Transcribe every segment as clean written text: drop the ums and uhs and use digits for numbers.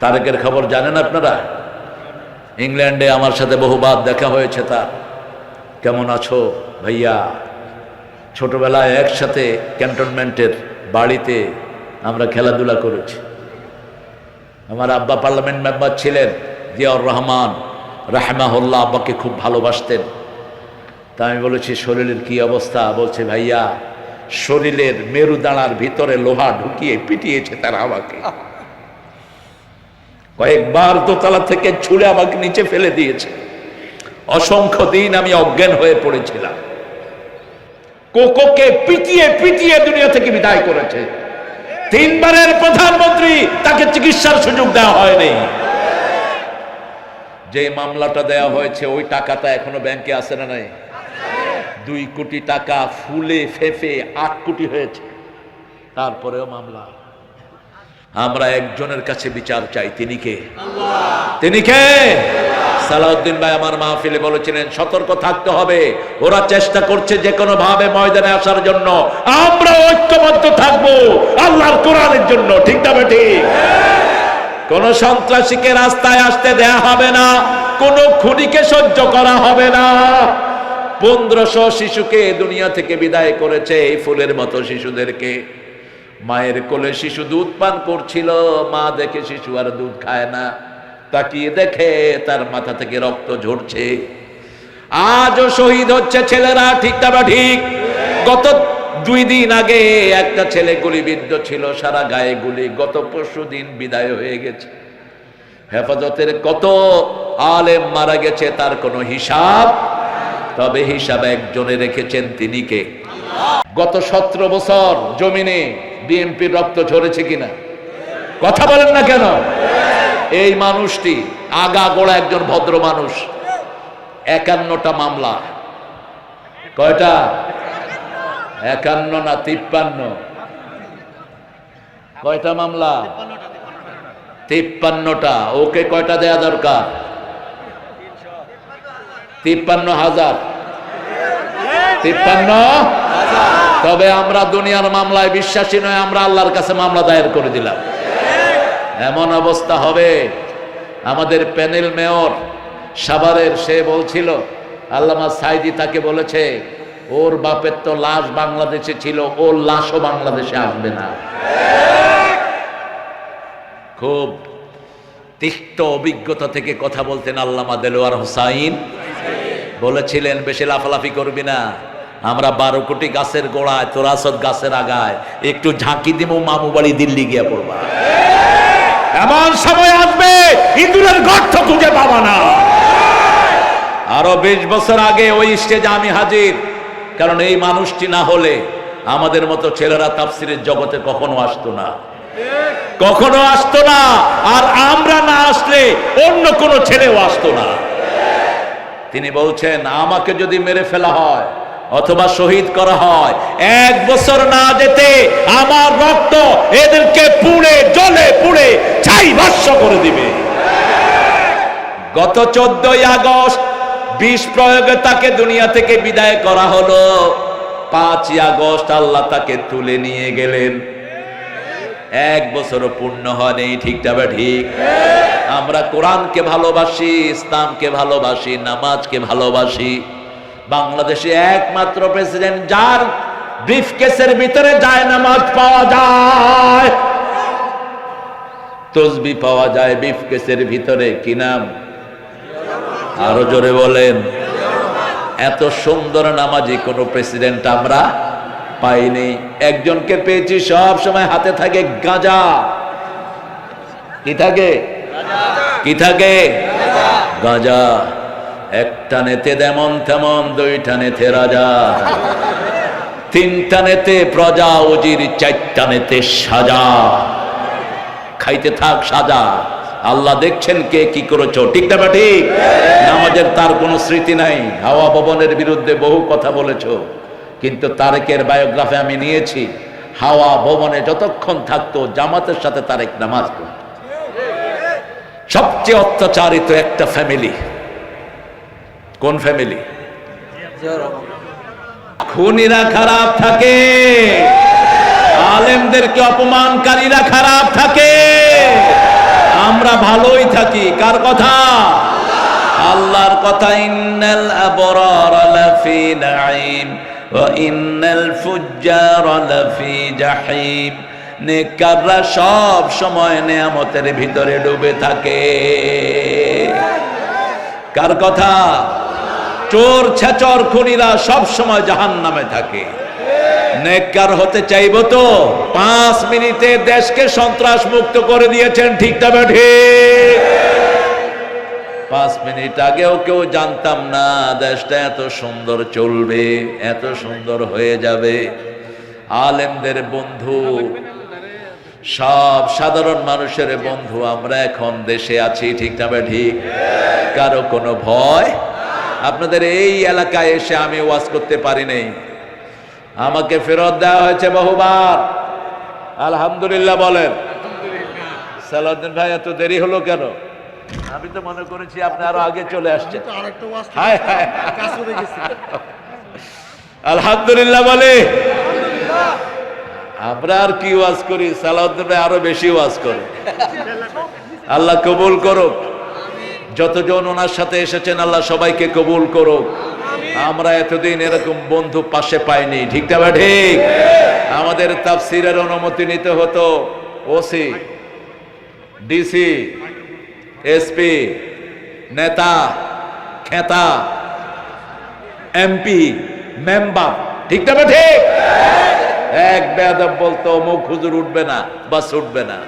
তারেকের খবর জানেন আপনারা? ইংল্যান্ডে আমার সাথে বহুবার দেখা হয়েছে তার। কেমন আছো ভাইয়া? ছোটবেলায় একসাথে ক্যান্টনমেন্টের বাড়িতে আমরা খেলাধুলা করেছি। আমার আব্বা পার্লামেন্ট মেম্বার ছিলেন, জিয়াউর রহমান রাহমাহুল্লাহ আব্বাকে খুব ভালোবাসতেন। তা আমি বলেছি শরীরের কি অবস্থা? বলছে ভাইয়া শরীরের মেরুদাঁড়ার ভিতরে লোহা ঢুকিয়ে পিটিয়েছে তারা আমাকে। কয়েকবার দোতলা থেকে ছুঁড়ে আমাকে নিচে ফেলে দিয়েছে। অসংখ্য দিন আমি অজ্ঞান হয়ে পড়েছিলাম। কোকোকে পিটিয়ে পিটিয়ে দুনিয়া থেকে বিদায় করেছে। 3 বারের প্রধানমন্ত্রী, তাকে চিকিৎসার সুযোগ দেওয়া হয়নি। যে মামলাটা দেওয়া হয়েছে ওই টাকাটা এখনো ব্যাংকে আছে না নাই? 2 কোটি টাকা ফুলে ফেফে 8 কোটি হয়েছে, তারপরেও মামলা। আমরা একজনের কাছে বিচার চাই, তিনি কে? তিনি কে? সালাউদ্দিন ভাই আমার মাহফিলে বলেছিলেন সতর্ক থাকতে হবে, ওরা চেষ্টা করছে যে কোনো ভাবে ময়দানে আসার জন্য। আমরা ঐক্যবদ্ধ থাকবো আল্লাহর কোরআনের জন্য, ঠিক না ঠিক? কোন সন্ত্রাসীকে রাস্তায় আসতে দেয়া হবে না, কোন খুনিকে সহ্য করা হবে না। 1500 শিশুকে দুনিয়া থেকে বিদায় করেছে, এই ফুলের মতো শিশুদেরকে। মায়ের কোলে শিশু দুধ পান করছিল, মা দেখে শিশু আর দুধ খায় না, তাকিয়ে দেখে তার মাথা থেকে রক্ত ঝরছে। আজও শহীদ হচ্ছে ছেলেরা, ঠিক না ঠিক? গত 2 দিন আগে একটা ছেলে গুলিবিদ্ধ ছিল, সারা গায়ে গুলি, গত পরশুদিন বিদায় হয়ে গেছে। হেফাজতের কত আলেম মারা গেছে তার কোনো হিসাব, তবে হিসাব একজনে রেখেছেন, তিনি কে? গত 17 বছর জমিনে বিএনপির রক্ত ঝরেছে কিনা? কথা বলেন না কেন? এই মানুষটি আগা গোড়া একজন ভদ্র মানুষ। 51টা মামলা। কয়টা? 51 না 53? কয়টা মামলা? 53টা। ওকে কয়টা দেয়া দরকার? 53,000। 53,000। তবে আমরা দুনিয়ার মামলায় বিশ্বাসী নয়, আমরা আল্লাহর কাছে মামলা দায়ের করে দিলাম। এমন অবস্থা হবে, আমাদের প্যানেল মেয়র সাভারের, সে বলছিল, আল্লামা সাইদি তাকে বলেছে ওর বাপের তো লাশ বাংলাদেশে ছিল, ওর লাশও বাংলাদেশে আসবে না। খুব তিক্ত অভিজ্ঞতা থেকে কথা বলতেন আল্লামা দেলোয়ার হোসাইন। বলেছিলেন বেশি লাফালাফি করবি না, আমরা 12 কোটি গাছের গোড়ায়, তোরাসদ গাছের আগায় একটু ঝাঁকি দিব, মামু বাড়ি দিল্লি গিয়া পড়বা। এমন সময় আসবে ইঁদুরের গর্ত খুঁজে পাবা না। আরো 20 বছর আগে ওই স্টেজে আমি হাজির, কারণ এই মানুষটি না হলে আমাদের মতো ছেলেরা তাফসিরের জগতে কখনো আসতো না, কখনো আসতো না। আর আমরা না আসলে অন্য কোনো ছেলেও আসতো না। তিনি বলছেন আমাকে যদি মেরে ফেলা হয় অথবা শহীদ করা হয়, 1 বছর না যেতে আমার রক্ত এদেরকে পুড়ে জলে পুড়ে ছাই ভস্ম করে দিবে। গত 14ই আগস্ট বিষ প্রয়োগে তাকে দুনিয়া থেকে বিদায় করা হলো। 5ই আগস্ট আল্লাহ তাকে তুলে নিয়ে গেলেন। 1 বছরও পূর্ণ হয়নি, ঠিকটা বা ঠিক? আমরা কোরআনকে ভালোবাসি, ইসলামকে ভালোবাসি, নামাজকে ভালোবাসি। বাংলাদেশে একমাত্র প্রেসিডেন্ট যার ব্রিফকেসের ভিতরে যায় নামাজ পাওয়া যায়, তসবিহ পাওয়া যায় ব্রিফকেসের ভিতরে। কি নাম? আরো জোরে বলেন। এত সুন্দর নামাজি কোন প্রেসিডেন্ট আমরা পাইনি। একজনকে পেয়েছি, সব সময় হাতে থাকে গাঁজা। কি থাকে? কি থাকে? গাঁজা। একটা নেতে যেমন তেমন, 2টা নেতে রাজা, 3টা নেতে প্রজা উজির, 4টা নেতে সাজা। খাইতে থাক সাজা, আল্লাহ দেখছেন কে কি করেছো, ঠিক না ঠিক? নামাজের তার কোনো স্মৃতি নাই। হাওয়া ভবনের বিরুদ্ধে বহু কথা বলেছো, কিন্তু তারেকের বায়োগ্রাফি আমি নিয়েছি। হাওয়া ভবনে যতক্ষণ থাকতো জামাতের সাথে তারেক নামাজ পড়ত। সবচেয়ে অত্যাচারিত একটা ফ্যামিলি। কোন ফ্যামিলি? খুনিরা খারাপ থাকে, আলেমদেরকে অপমানকারীরা খারাপ থাকে, আমরা ভালোই থাকি। কার কথা? আল্লাহর কথা। ইন্নাল আবরারা লাফি নাঈম ওয়া ইন্নাল ফুজ্জারা লাফি জাহিম। নেককাররা সব সময় নেয়ামতের ভিতরে ডুবে থাকে। কার কথা? চোর ছেচর খুনিরা সব সময় জাহান্নামে থাকে। নেককার হতে চাইবো তো 5 মিনিটে দেশকে সন্ত্রাস মুক্ত করে দিয়েছেন, ঠিক না ঠিক? 5 মিনিট আগেও কেউ জানতাম না দেশটা এত সুন্দর চলবে, এত সুন্দর হয়ে যাবে। আলেমদের বন্ধু, সব সাধারণ মানুষের বন্ধু আমরা এখন দেশে আছি, ঠিক না ঠিক? কারো কোনো ভয়? আপনাদের এই এলাকায় এসে আমি ওয়াজ করতে পারি নাই, আমাকে ফেরত দেওয়া হয়েছে বহুবার। আলহামদুলিল্লাহ বলেন। সালাউদ্দিন ভাই এত দেরি হলো কেন? আমি তো মনে করেছি আপনি আরো আগে চলে আসছেন। আলহামদুলিল্লাহ বলে। আমরা আর কি ওয়াজ করি, সালাউদ্দিন ভাই আরো বেশি ওয়াজ করে। আল্লাহ কবুল করুক। যতজন ওনার সাথে এসেছেন আল্লাহ সবাইকে কবুল করুক। আমরা এতদিন এরকম বন্ধু পাশে পাইনি, ঠিক না ঠিক? আমাদের তাফসীরের অনুমতি নিতে হতো ওসি, ডিসি, এসপি, নেতা, খেতা, এমপি, মেম্বার, ঠিক না ঠিক? এক বেয়াদব বলতো মুখ হুজুর উঠবে না, বাস উঠবে না।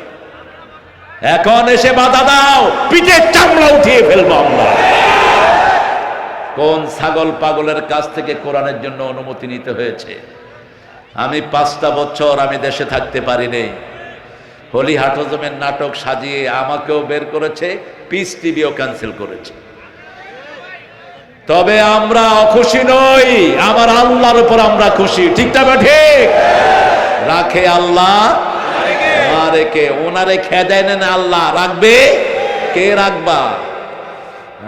এখন এসে বাধা দাও, পিঠের চামড়া উঠিয়ে ফেলবো আমরা। কোন ছাগল পাগলের কাছ থেকে কোরআনের জন্য অনুমতি নিতে হয়েছে? আমি 5টা বছর আমি দেশে থাকতে পারিনি। হলি হাটজমের নাটক সাজিয়ে আমাকেও বের করেছে, পিস টিভিও ক্যান্সেল করেছে। তবে আমরা অখুশি নই, আমার আল্লাহর উপর আমরা খুশি, ঠিক না ঠিক? রাখে আল্লাহ, মারে কে? ওনারে খেদায় নেন আল্লাহ, রাখবে কে? রাখবা।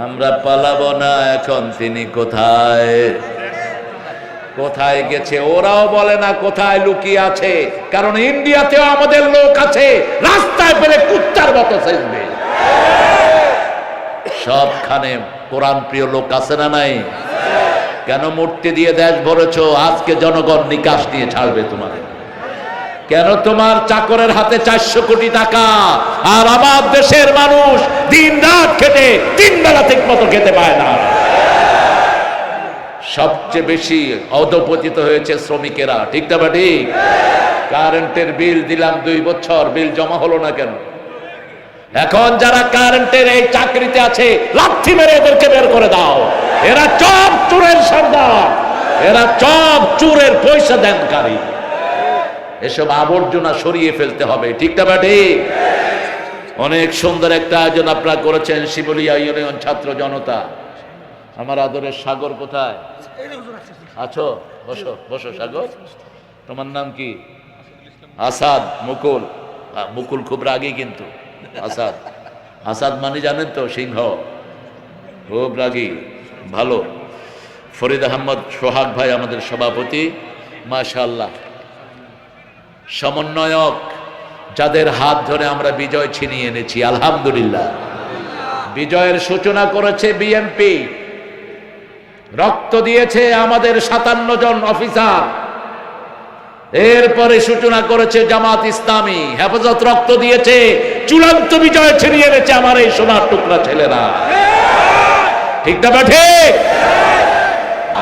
আমরা পালাবো না। এখন তিনি কোথায়? কোথায় গেছে? ওরাও বলে না কোথায় লুকিয়ে আছে, কারণ ইন্ডিয়াতেও আমাদের লোক আছে, রাস্তায় পেলে কুত্তার মতো চেঁচবে। সবখানে কোরআন প্রিয় লোক আছে না নাই? কেন মূর্তি দিয়ে দেশ ভরেছো? আজকে জনগণ নিকাশ দিয়ে ছাড়বে তোমাদের। কেন তোমার চাকরের হাতে 400 কোটি টাকা, আর আমার দেশের মানুষ দিন রাত খেটে 3 বেলা ঠিক মতো খেতে পায় না? সবচেয়ে বেশি অধপতিত হয়েছে শ্রমিকেরা, ঠিক না ঠিক? কারেন্টের বিল দিলাম 2 বছর, বিল জমা হলো না কেন? এখন যারা কারেন্টের এই চাকরিতে আছে লাথি মেরে এদেরকে বের করে দাও। এরা সব চোরের সর্দার, এরা সব চোরের পয়সা দেনকারী। এসব আবর্জনা সরিয়ে ফেলতে হবে, ঠিক না ঠিক? অনেক সুন্দর একটা আয়োজন আপনারা করেছেন, শিবলিয়া ইউনিয়ন ছাত্র জনতা। আমার আদরের সাগর কোথায় আছো? বসো বসো সাগর। তোমার নাম কি? আসাদ। মুকুল? মুকুল খুব রাগী কিন্তু। আসাদ, আসাদ মানে জানেন তো? সিংহ। খুব রাগী, ভালো। ফরিদ আহমদ সোহাগ ভাই আমাদের সভাপতি, মাশাআল্লাহ। সমন্বয়ক, যাদের হাত ধরে আমরা বিজয় ছিনিয়ে এনেছি, আলহামদুলিল্লাহ। বিজয়ের সূচনা করেছে বিএনপি, রক্ত দিয়েছে আমাদের 57 জন অফিসার। এরপরে সূচনা করেছে জামাত ইসলামী, হেফাজত রক্ত দিয়েছে। চূড়ান্ত বিজয় ছিনিয়ে এনেছে আমার এই সোনার টুকরা ছেলেরা, ঠিক না ঠিক?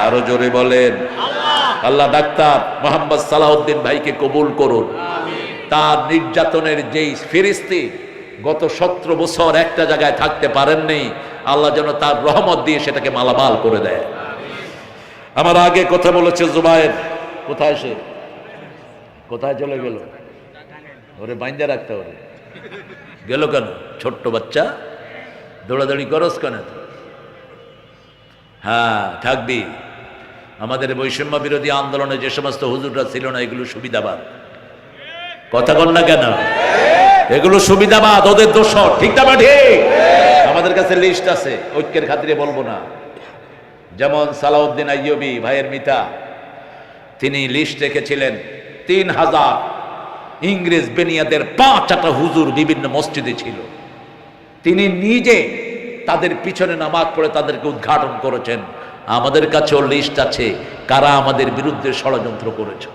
আরো জোরে বলেন আল্লাহ। ডাক্তার মোহাম্মদ সালাউদ্দিন ভাইকে কবুল করুন। তার নির্যাতনের যেই ফিরিস্তি, গত 17 বছর একটা জায়গায় থাকতে পারেননি, আল্লাহ যেন তার রহমত দিয়ে সেটাকে মালামাল করে দেয়। আমার আগে কথা বলেছে জুবায়ের, কোথায় সে? কোথায় চলে গেল? ওরে বাইন্দা রাখতে হবে। গেল কেন? ছোট্ট বাচ্চা, দৌড়াদৌড়ি করস কেন? হ্যাঁ থাকবি। আমাদের বৈষম্য বিরোধী আন্দোলনে যে সমস্ত হুজুররা ছিল না, এগুলো সুবিধাবাদ। কথা বল না কেন? এগুলো সুবিধাবাদ, ওদের দোষ, ঠিক না ঠিক? আমাদের কাছে লিস্ট আছে, ঐক্যের খাতিরে বলবো না। যেমন সালাউদ্দিন আইয়ুবী ভাইয়ের মিতা, তিনি লিস্ট রেখেছিলেন 3000 ইংরেজ বেনিয়াদের 5টা হুজুর বিভিন্ন মসজিদে ছিল। তিনি নিজে তাদের পিছনে নামাজ পড়ে তাদেরকে উদ্ঘাটন করেছেন। আমাদের কাছেও লিস্ট আছে কারা আমাদের বিরুদ্ধে ষড়যন্ত্র করেছে।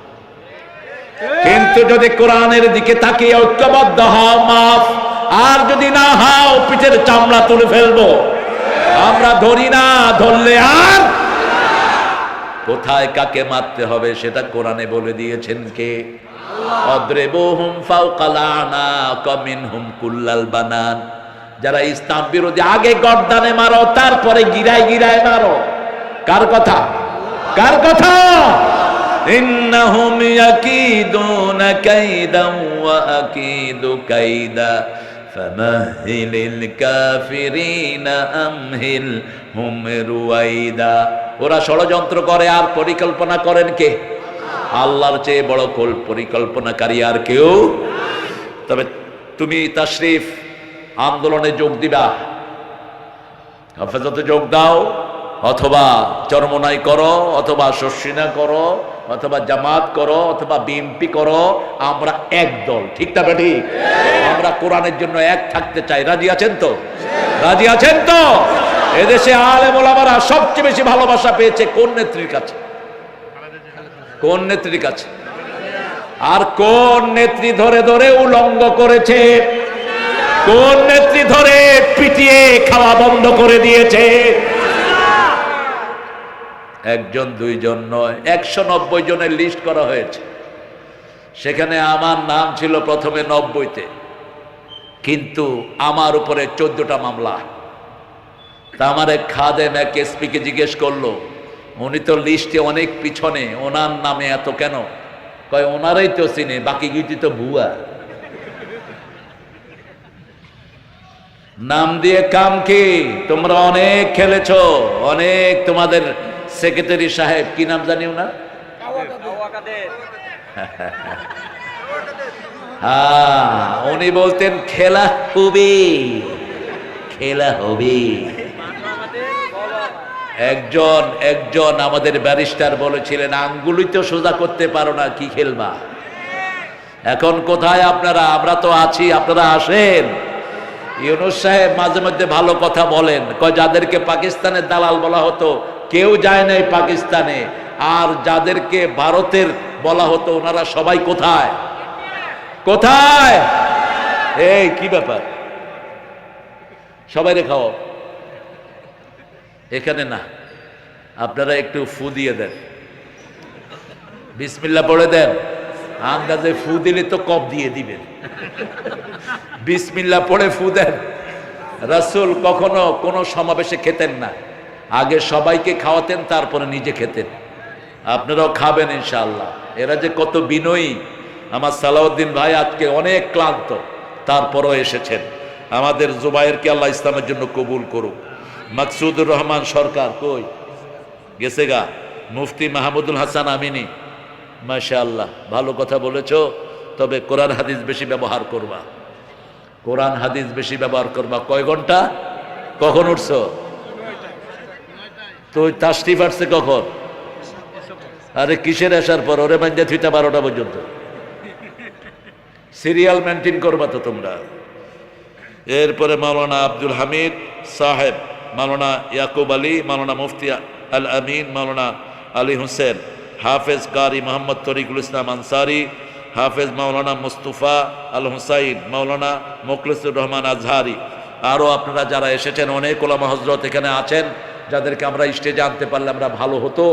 কিন্তু যদি কোরআনের দিকে তাকিয়ে ঐক্যবদ্ধ হও মাফ, আর যদি না হও পিঠের চামড়া তুলে ফেলবো। আমরা ধরি না, ধরলে আর কোথায় কাকে মারতে হবে সেটা কোরআনে বলে দিয়েছেন কে? অদ্রিবুহুম ফাওকাল আনাক মিনহুম কুল্লাল বানান। যারা ইসলাম বিরোধী আগে গর্দানে মারো, তারপরে গিরায় গিরায় মারো। কার কথা? কার কথা? ইন্নাহুম ইয়াকিদুনা কাইদান ওয়া আকিদু কাইদা ফামাহিলিল কাফিরিনা আমহিলহুম রুয়াইদা। ওরা ষড়যন্ত্র করে আর পরিকল্পনা করেন কে? আল্লাহর চেয়ে বড় পরিকল্পনাকারী আর কেউ। তবে তুমি তাশরিফ আন্দোলনে যোগ দিবা, হেফাজতে যোগ দাও, অথবা চরমনাই করো, অথবা শস্যিনা করো, অথবা জামাত করো, অথবা বিএনপি করো, আমরা এক দল। ঠিক না ঠিক? আমরা কোরআনের জন্য এক থাকতে চাই। রাজি আছেন তো? রাজি আছেন তো? এদেশে আলেম ওলামারা সবচেয়ে বেশি ভালোবাসা পেয়েছে কোন নেত্রীর কাছে? কোন নেত্রীর কাছে? আর কোন নেত্রী ধরে ধরে উলঙ্গ করেছে? কোন নেত্রী ধরে পিটিয়ে খাওয়া বন্ধ করে দিয়েছে? একজন দুইজন নয়, 190 জনের লিস্ট করা হয়েছে। সেখানে আমার নাম ছিল প্রথমে 90-তে, কিন্তু আমার উপরে 14টা মামলা। তা আমার এক খাদেম এক এসপিকে জিজ্ঞেস করলো, উনি তো লিস্টে অনেক পিছনে, ওনার নামে এত কেন? কয় ওনারাই তো চিনে, বাকি গীতি তো ভুয়া। নাম দিয়ে কাম কি? তোমরা অনেক খেলেছো, অনেক। তোমাদের সেক্রেটারি সাহেব কি নাম জানিও না? হ্যাঁ, উনি বলতেন খেলা হবে, খেলা হবে। একজন আমাদের ব্যারিস্টার বলেছিলেন, আঙ্গুলই তো সোজা করতে পারো না, কি খেলবা? এখন কোথায় আপনারা? আমরা তো আছি, আপনারা আসেন। ইউনূস সাহেব মাঝে মধ্যে ভালো কথা বলেন, কয় যাদেরকে পাকিস্তানের দালাল বলা হতো কেউ যায় নাই পাকিস্তানে, আর যাদেরকে ভারতের বলা হতো ওনারা সবাই কোথায়? কোথায়? এই কি ব্যাপার? সবাই রেখাও এখানে না, আপনারা একটু ফু দিয়ে দেন, বিসমিল্লাহ পড়ে দেন। আন্দাজে ফু দিলে তো কব দিয়ে দিবেন। বিসমিল্লাহ পড়ে ফু দেন। রাসূল কখনো কোনো সমাবেশে খেতেন না, আগে সবাইকে খাওয়াতেন, তারপরে নিজে খেতেন। আপনারাও খাবেন ইনশাআল্লাহ। এরা যে কত বিনয়ী। আমার সালাউদ্দিন ভাই আজকে অনেক ক্লান্ত, তারপরও এসেছেন। আমাদের জুবায়েরকে আল্লাহ ইসলামের জন্য কবুল করুক। মাকসুদুর রহমান সরকার কই গেছে গা? মুফতি মাহমুদুল হাসান আমিনী, মাশাআল্লাহ, ভালো কথা বলেছ। তবে কোরআন হাদিস বেশি ব্যবহার করবা, কোরআন হাদিস বেশি ব্যবহার করবা। কয় ঘন্টা? কখন উঠছো? তো তাশরিফ আসছে কখন? আরে কিসের আসার পর? ওরে মাইন্ডে থুইটা 12টা পর্যন্ত সিরিয়াল মেনটেন করবা তো তোমরা। এরপরে মাওলানা আব্দুল হামিদ সাহেব, মাওলানা ইয়াকুব আলী, মাওলানা মুফতি আল আমিন, মাওলানা আলী হোসেন, হাফেজ কারি মোহাম্মদ তরিকুল ইসলাম আনসারি, হাফেজ মাওলানা মুস্তফা আল হুসাইন, মাওলানা মুখলিসুর রহমান আজহারি, আরও আপনারা যারা এসেছেন, অনেক ওলামা হযরত এখানে আছেন, যাদেরকে আমরা স্টেজে আনতে পারলে আমরা ভালো হতো,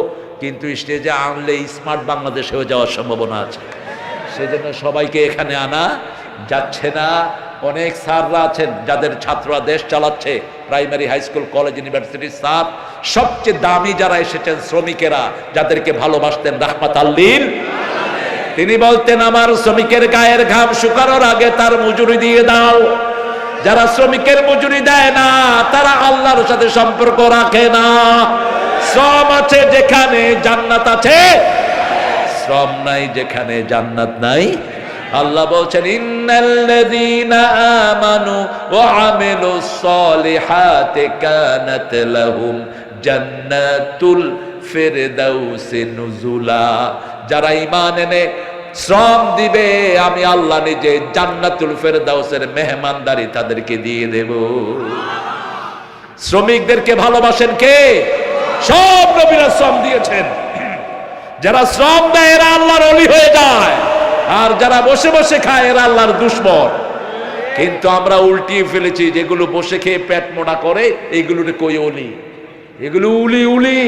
কিন্তু স্টেজে আনলে স্মার্ট বাংলাদেশ হয়ে যাওয়ার সম্ভাবনা আছে। সেজন্য সবাইকে এখানে আনা যাচ্ছে না। অনেক স্যাররা আছেন যাদের ছাত্ররা দেশ চালাচ্ছে, প্রাইমারি, হাই স্কুল, কলেজ, ইউনিভার্সিটির স্যার। সবচেয়ে দামি যারা এসেছেন শ্রমিকেরা, যাদেরকে ভালোবাসতেন রাহমাতাল লিল। তিনি বলতেন, আমার শ্রমিকের গায়ের ঘাম শুকানোর আগে তার মজুরি দিয়ে দাও। যারা শ্রমিকের মজুরি দেয় না তারা আল্লাহর সাথে সম্পর্ক রাখে না। শ্রম আছে যেখানে জান্নাত আছে, শ্রম নাই যেখানে জান্নাত নাই। আল্লাহ বলছেন, ইন্নাল্লাযীনা আমানু ওয়া আমিলুস সলিহাতি কানাত লাহুম জান্নাতুল ফিরদাউসি নুজুলা। যারা ঈমান এনে শ্রম দিবে, আমি আল্লাহ নিজে জান্নাতুল ফেরদাউসের মেহমানদারি তাদেরকে দিয়ে দেব। শ্রমিকদেরকে ভালোবাসেন কে? সব নবীরা শ্রম দিয়েছেন। যারা শ্রম দেয় এরা আল্লাহর ওলি হয়ে যায়, আর যারা বসে বসে খায় এরা আল্লাহর দুশমন। কিন্তু আমরা উল্টিয়ে ফেলেছি, যেগুলো বসে খেয়ে পেট মোটা করে এইগুলোর কই ওলি, এগুলো উলি উলি।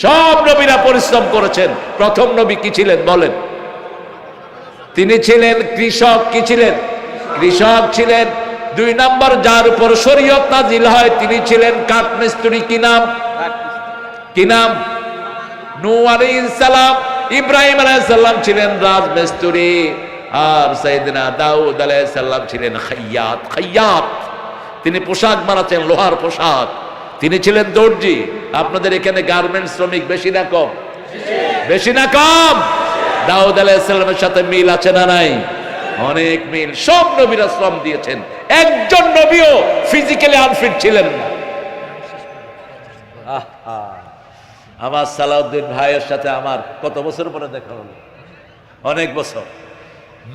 সব নবীরা পরিশ্রম করেছেন। প্রথম নবী কি ছিলেন বলেন? তিনি ছিলেন কৃষক। কি ছিলেন? কৃষক ছিলেন। 2 নম্বর, যার উপর শরীয়ত নাজিল হয় তিনি ছিলেন কাঠমিস্ত্রি। কি নাম? কি নাম? নূহ আলাইহিস সালাম। ইব্রাহিম আলাইহিস সালাম ছিলেন রাজমিস্ত্রি, আর সাইয়েদনা দাউদ আলাইহিস সালাম ছিলেন খাইয়াত। খাইয়াত, তিনি পোশাক বানাতেন, লোহার পোশাক। তিনি ছিলেন দর্জি। আপনাদের এখানে গার্মেন্টস শ্রমিক বেশি না কম? বেশি না কম? দাউদ আলাইহিস সালামের সাথে মিল আছে না নাই? অনেক মিল। সব নবীরা শ্রম দিয়েছেন। একজন নবীও ফিজিক্যালি আনফিট ছিলেন না। আমার সালাউদ্দিন ভাইয়ের সাথে আমার কত বছর পরে দেখা হলো? অনেক বছর।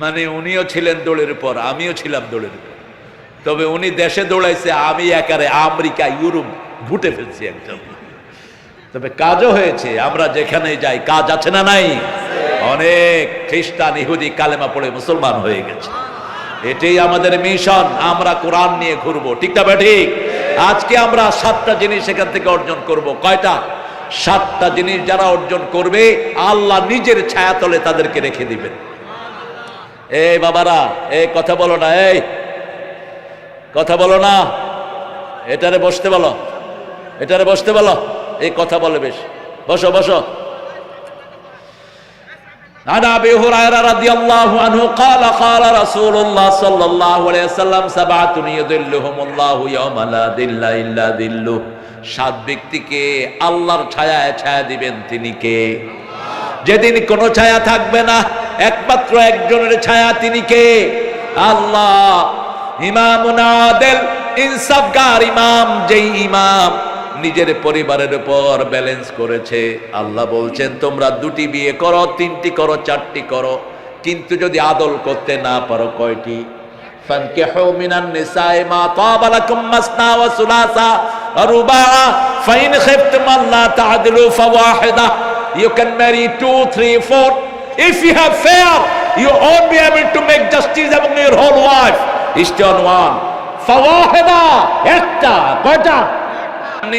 মানে উনিও ছিলেন দৌড়ের উপর, আমিও ছিলাম দৌড়ের উপর। তবে উনি দেশে দৌড়াইছে, আমি একারে আমেরিকা ইউরোপ ঘুটে ফেলছি একদম। তবে কাজও হয়েছে। আমরা যেখানে যাই কাজ আছে না নাই? অনেক খ্রিস্টান ইহুদি কালেমা পড়ে মুসলমান হয়ে গেছে। এটাই আমাদের মিশন। আমরা কোরআন নিয়ে ঘুরবো, ঠিক না ঠিক? আজকে আমরা 7টা জিনিস এখান থেকে অর্জন করব। কয়টা? 7টা জিনিস যারা অর্জন করবে আল্লাহ নিজের ছায়াতলে তাদেরকে রেখে দিবেন। এই বাবারা, এই কথা বলো না, এই কথা বলো না, এটারে বসতে বলো, এটারে বসতে বলো। এই কথা বলে বেশ, বসো বসো। عن أبي هريرة رضي الله عنه قال قال رسول الله صلى الله عليه وسلم 7 يظلهم الله يوم لا ظل إلا ظله। 7 ব্যক্তিকে আল্লাহর ছায়ায় ছায়া দিবেন তিনি কে? যেদিন কোনো ছায়া থাকবে না, একমাত্র একজনের ছায়া, তিনি কে? আল্লাহ। ইমামুন আদিল, ইনসাফগার ইমাম, যেই ইমাম নিজের পরিবারের উপর ব্যালেন্স করেছে। আল্লাহ বলছেন তোমরা 2টি বিয়ে করো, 3টি করো, 4টি করো, কিন্তু যদি আদল করতে না পারো কয়টি? ফানকিহু মিনান নিসাই মা তাবা লাকুম মাসনা ওয়া সুলাসা ওয়া রুবাআ ফাইন খিফতুম আল্লা তা'দিলু ফাওয়াহিদা। You can marry 2, 3, 4. If you have failed, you won't be able to make justice among your whole wife. Stay on one. ফাওয়াহিদা, একটা। কয়টা?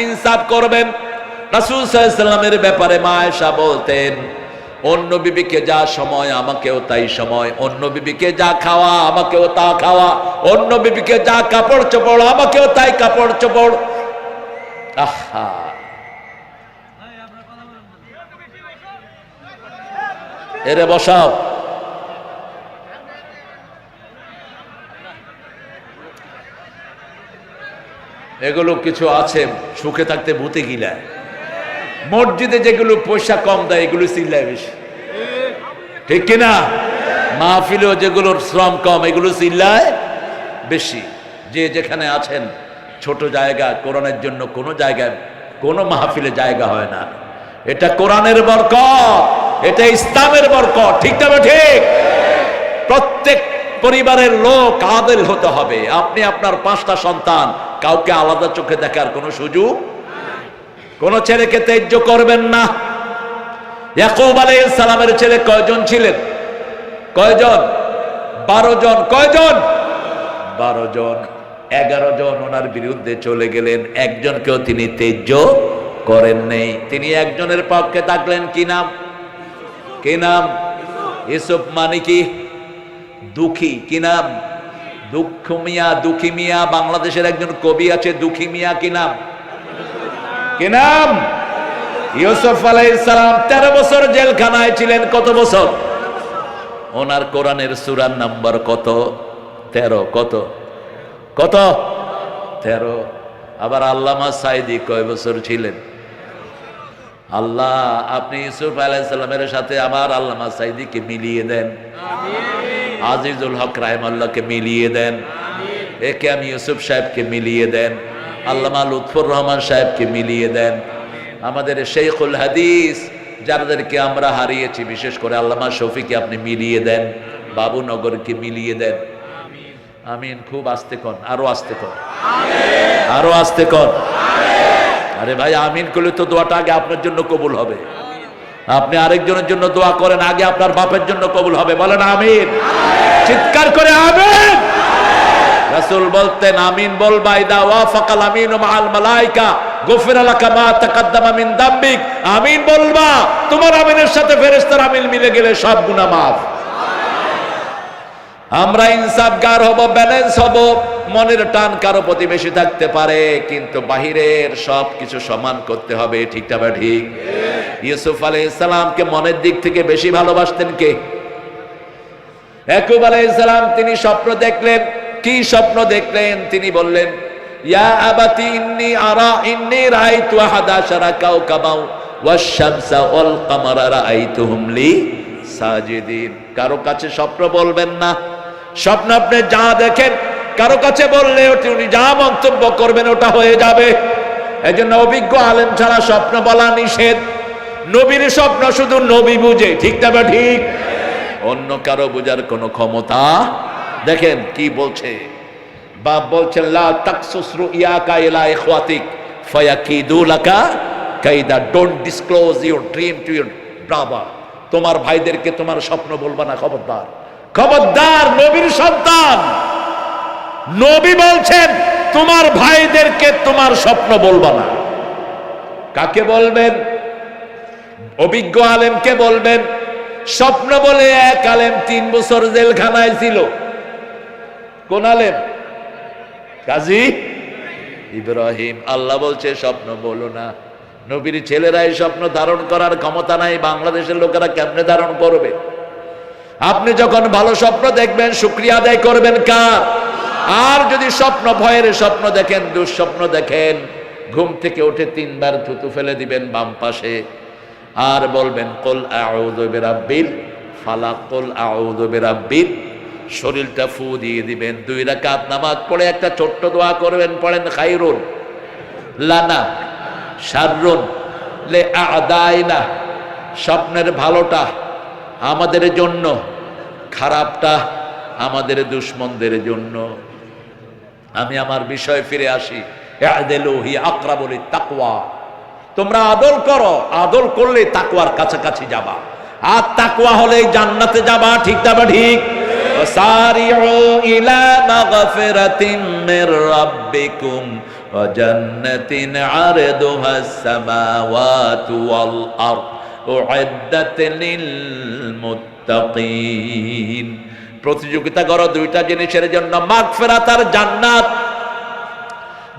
ইনসাফ করবেন। রাসূল সাল্লাল্লাহু আলাইহি ওয়াসাল্লামের ব্যাপারে মা আয়েশা বলতেন, অন্য বিবিকে যা সময় আমাকেও তাই সময়, অন্য বিবিকে যা খাওয়া আমাকেও তা খাওয়া, অন্য বিবিকে যা কাপড় চোপড় আমাকেও তাই কাপড় চোপড়। আহা, এরে বসাও। এগুলো কিছু আছে সুখে থাকতে ভূতে গিলায়। মসজিদে যেগুলো পয়সা কম দেয় এগুলো চিল্লায় বেশি, ঠিক কিনা? মাহফিলেও যেগুলোর শ্রম কম এগুলো চিল্লায় বেশি। যে যেখানে আছেন, ছোট জায়গা কোরআনের জন্য কোনো জায়গায় কোনো মাহফিলে জায়গা হয় না। এটা কোরআনের বরকত, এটা ইসলামের বরকত, ঠিক না ঠিক? প্রত্যেক পরিবারের লোক আদিল হতে হবে। আপনি আপনার 5টা সন্তান, কাউকে আলাদা চোখে দেখার কোনো সুযোগ, কোন ছেলেকে ত্যায্য করবেন না। ইয়াকুব আলাইহিস সালামের ছেলে কয়জন ছিলেন? কয়জন? 12 জন। কয়জন? 12 জন। 11 জন ওনার বিরুদ্ধে চলে গেলেন, একজনকেও তিনি ত্যায্য করেন নাই। তিনি একজনের পক্ষে থাকলেন। কি নাম? কি নাম? ইউসুফ। মানে কি? দুঃখী। কি নাম? দুঃখ মিয়া, দুঃখী মিয়া। বাংলাদেশের একজন কবি আছে দুঃখী মিয়া। কি নাম? কি নাম? ইউসুফ আলাইহিস সালাম 13 বছর জেলখানায় ছিলেন। কত বছর? ওনার কোরআনের সূরার নাম্বার কত? 13। কত? কত? 13। আবার আল্লামা সাইদি কয় বছর ছিলেন? আল্লাহ, আপনি ইউসুফ আলাইহিস সালামের সাথে আমার আল্লামা সাইদিকে মিলিয়ে দেন, আজিজুল হক রাহিমাহুল্লাহকে মিলিয়ে দেন, একে আমি ইউসুফ সাহেবকে মিলিয়ে দেন, আল্লামা লুৎফর রহমান সাহেবকে মিলিয়ে দেন, আমাদের শেখুল হাদিস যাদেরকে আমরা হারিয়েছি, বিশেষ করে আল্লামা শফিকে আপনি মিলিয়ে দেন, বাবুনগরকে মিলিয়ে দেন। আমিন। খুব আস্তে কর, আরো আস্তে কর, আরো আস্তে কর। আরে ভাই, আমিন করলে তো দোয়াটা আগে আপনার জন্য কবুল হবে। আপনি আরেকজনের জন্য দোয়া করেন, আগে আপনার বাপের জন্য কবুল হবে। বলেন আমিন, চিৎকার করে আমিন। রাসূল বলতেন, আমিন বলবা ইদা ওয়াফাকাল আমিনু মাআল মালায়েকা গুফিরা লাকা মা তাকাদ্দামা মিন দামবিক। আমিন বলবা, তোমার আমিনের সাথে ফেরেশতার আমিন মিলে গেলে সব গুনাহ মাফ। আমরা ইনসাফগার হব, ব্যালেন্স হব। মনের টান কারো প্রতি বেশি থাকতে পারে, কিন্তু বাহিরের সব কিছু সমান করতে হবে। ঠিক না বা ঠিক? ইউসুফ আলাইহিস সালামকে মনের দিক থেকে বেশি ভালোবাসতেন কে? ইয়াকুব আলাইহিস সালাম। তিনি স্বপ্ন দেখলেন। কি স্বপ্ন দেখলেন? তিনি বললেন, ইয়া আবাতি ইন্নী রাআইতু আহাদা আশারা কাওকাবাও ওয়াশ-শামসা ওয়াল কামারা রাআইতুহুম লি সাজিদিন। কারো কাছে স্বপ্ন বলবেন না। স্বপ্ন আপনি যা দেখেন কারো কাছে বললে উনি যা মন্তব্য করবেন ওটা হয়ে যাবে। এজন্য অভিজ্ঞ আলেম ছাড়া স্বপ্ন বলা নিষেধ। নবীর স্বপ্ন শুধু নবী বুঝে। ঠিক না বা ঠিক? অন্য কারো বুঝার কোনো ক্ষমতা। দেখেন কি বলছে, বাপ বলছেন, লা তাকসুস রুইয়াকা ইলা ইখওয়াতিক ফায়াকিদু লাকা কাইদা। Don't disclose your dream to your brother. তোমার ভাইদেরকে তোমার স্বপ্ন বলবা না, খবরদার, খবরদার। নবীর সন্তান, নবী বলছেন তোমার ভাইদেরকে তোমার স্বপ্ন বলবা না। কাকে বলবেন? অভিজ্ঞ আলেমকে বলবেন। স্বপ্ন বলে এক আলেম 3 বছর জেলখানায় ছিল। কোন আলেম? কাজী ইব্রাহিম। আল্লাহ বলছে স্বপ্ন বলো না। নবীর ছেলেরাই স্বপ্ন ধারণ করার ক্ষমতা নাই, বাংলাদেশের লোকেরা কেমনে ধারণ করবে? আপনি যখন ভালো স্বপ্ন দেখবেন শুকরিয়া আদায় করবেন কার? আর যদি স্বপ্ন ভয়ের স্বপ্ন দেখেন, দুঃস্বপ্ন দেখেন, ঘুম থেকে উঠে 3 বার থুতু ফেলে দিবেন বাম পাশে, আর বলবেন কুল আউযু বিরাব্বিল ফালাক, কুল আউযু বিরাব্বিল। শরীরটা ফু দিয়ে দিবেন। 2 রাকাত নামাজ পড়ে একটা ছোট্ট দোয়া করবেন। পড়েন, খায়রুন লানা শাররুন লে আদাইনা। স্বপ্নের ভালোটা আমাদের জন্য, খারাপটা আমাদের দুশমনদের জন্য। আমি আমার বিষয়ে ফিরে আসি। ইআদিলু হি আকরাবু লিত-তাকওয়া। তোমরা আদল করো, আদল করলে তাকওয়ার কাছাকাছি যাবা, আর তাকওয়া হলে জান্নাতে যাবা। ঠিক না বা ঠিক? ওয়াসারিউ ইলা মাগফিরাতিন মির রাব্বিকুম ওয়া জান্নাতিন আরদুহাস সামাওয়াতু ওয়াল আরদ উইদ্দাত লিল মুত্তাকিন। প্রতিযোগিতা করো 2টা জিনিসের জন্য, মাগফিরাত আর জান্নাত।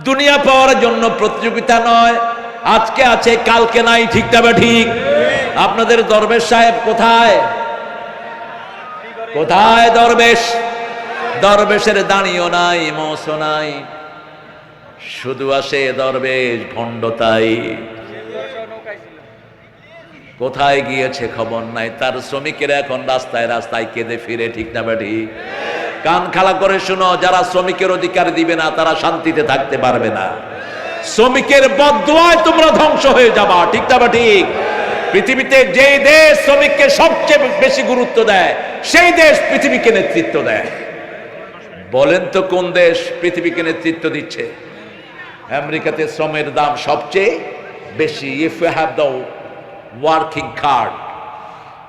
দুনিয়া পাওয়ার জন্য প্রতিযোগিতা নয়। আজকে আছে কালকে নাই। ঠিক না বা ঠিক? আপনাদের দরবেশ সাহেব কোথায়? কোথায় দরবেশ? দরবেশের দাঁড়িও নাই, মোসও নাই, শুধু আসে দরবেশ ভণ্ডতাই। কোথায় গিয়েছে খবর নাই। তার শ্রমিকেরা এখন রাস্তায় রাস্তায় কেঁদে ফিরে। ঠিক না বা ঠিক? কান খাড়া করে শুনো, যারা শ্রমিকের অধিকার দিবে না তারা শান্তিতে থাকতে পারবে না। শ্রমিকের বদদুয়ায় তোমরা ধ্বংস হয়ে যাবা। ঠিক না বা ঠিক? পৃথিবীতে যেই দেশ শ্রমিককে সবচেয়ে বেশি গুরুত্ব দেয়, সেই দেশ পৃথিবীকে নেতৃত্ব দেয়। বলেন তো কোন দেশ পৃথিবীকে নেতৃত্ব দিচ্ছে? আমেরিকাতে শ্রমের দাম সবচেয়ে বেশি। If you have the working card,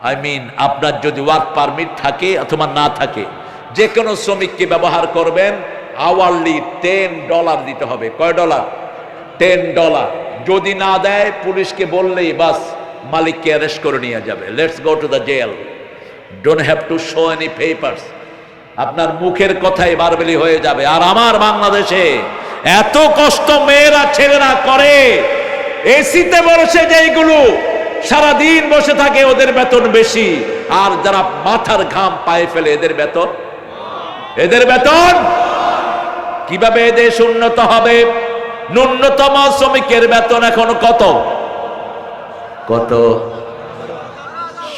I mean আপনার যদি ওয়ার্ক পারমিট থাকে অথবা না থাকে, যে কোনো শ্রমিককে ব্যবহার করবেন, আওয়ারলি $10 দিতে হবে। কয় ডলার? $10। যদি না দেয় পুলিশকে বললেই বাস, মালিককে অ্যারেস্ট করে নিয়ে যাবে। Let's go to the jail, don't have to show any papers. আপনার মুখের কথাই বারবেলি হয়ে যাবে। আর আমার বাংলাদেশে এত কষ্ট মেয়েরা ছেলেরা করে, এসিতে বসে যেইগুলো সারাদিন বসে থাকে ওদের বেতন বেশি, আর যারা মাথার ঘাম পায়ে ফেলে এদের বেতন। কিভাবে দেশ উন্নত হবে? ন্যূনতম শ্রমিকের বেতন এখন কত?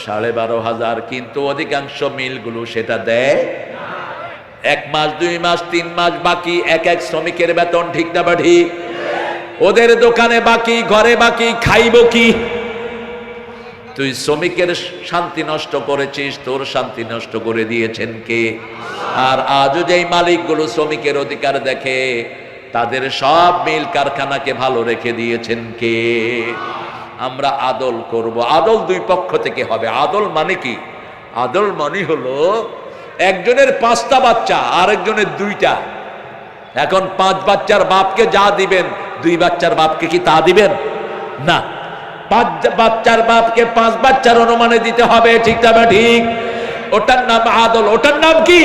12,500। কিন্তু অধিকাংশ মিলগুলো সেটা দেয়। 1 মাস 2 মাস 3 মাস বাকি এক শ্রমিকের বেতন। ঠিক না বা ঠিক? ওদের দোকানে বাকি, ঘরে বাকি, খাইব কি? তুই শ্রমিকের শান্তি নষ্ট করেছিস, তোর শান্তি নষ্ট করে দিয়েছেন কে? আর আজও যেই মালিকগুলো শ্রমিকের অধিকার দেখে, তাদের সব মিল কারখানাকে ভালো রেখে দিয়েছেন কে? আমরা আদল করব। আদল দুই পক্ষ থেকে হবে। আদল মানে কি? আদল মানে হলো একজনের 5টা বাচ্চা, আরেকজনের 2টা। এখন 5 বাচ্চার বাপকে যা দিবেন, 2 বাচ্চার বাপকে কি তা দিবেন? না, 5 বাচ্চার বাপকে 5 বাচ্চার অনুমানে দিতে হবে, ঠিক না? ঠিক। ওটার নাম আদল। ওটার নাম কি?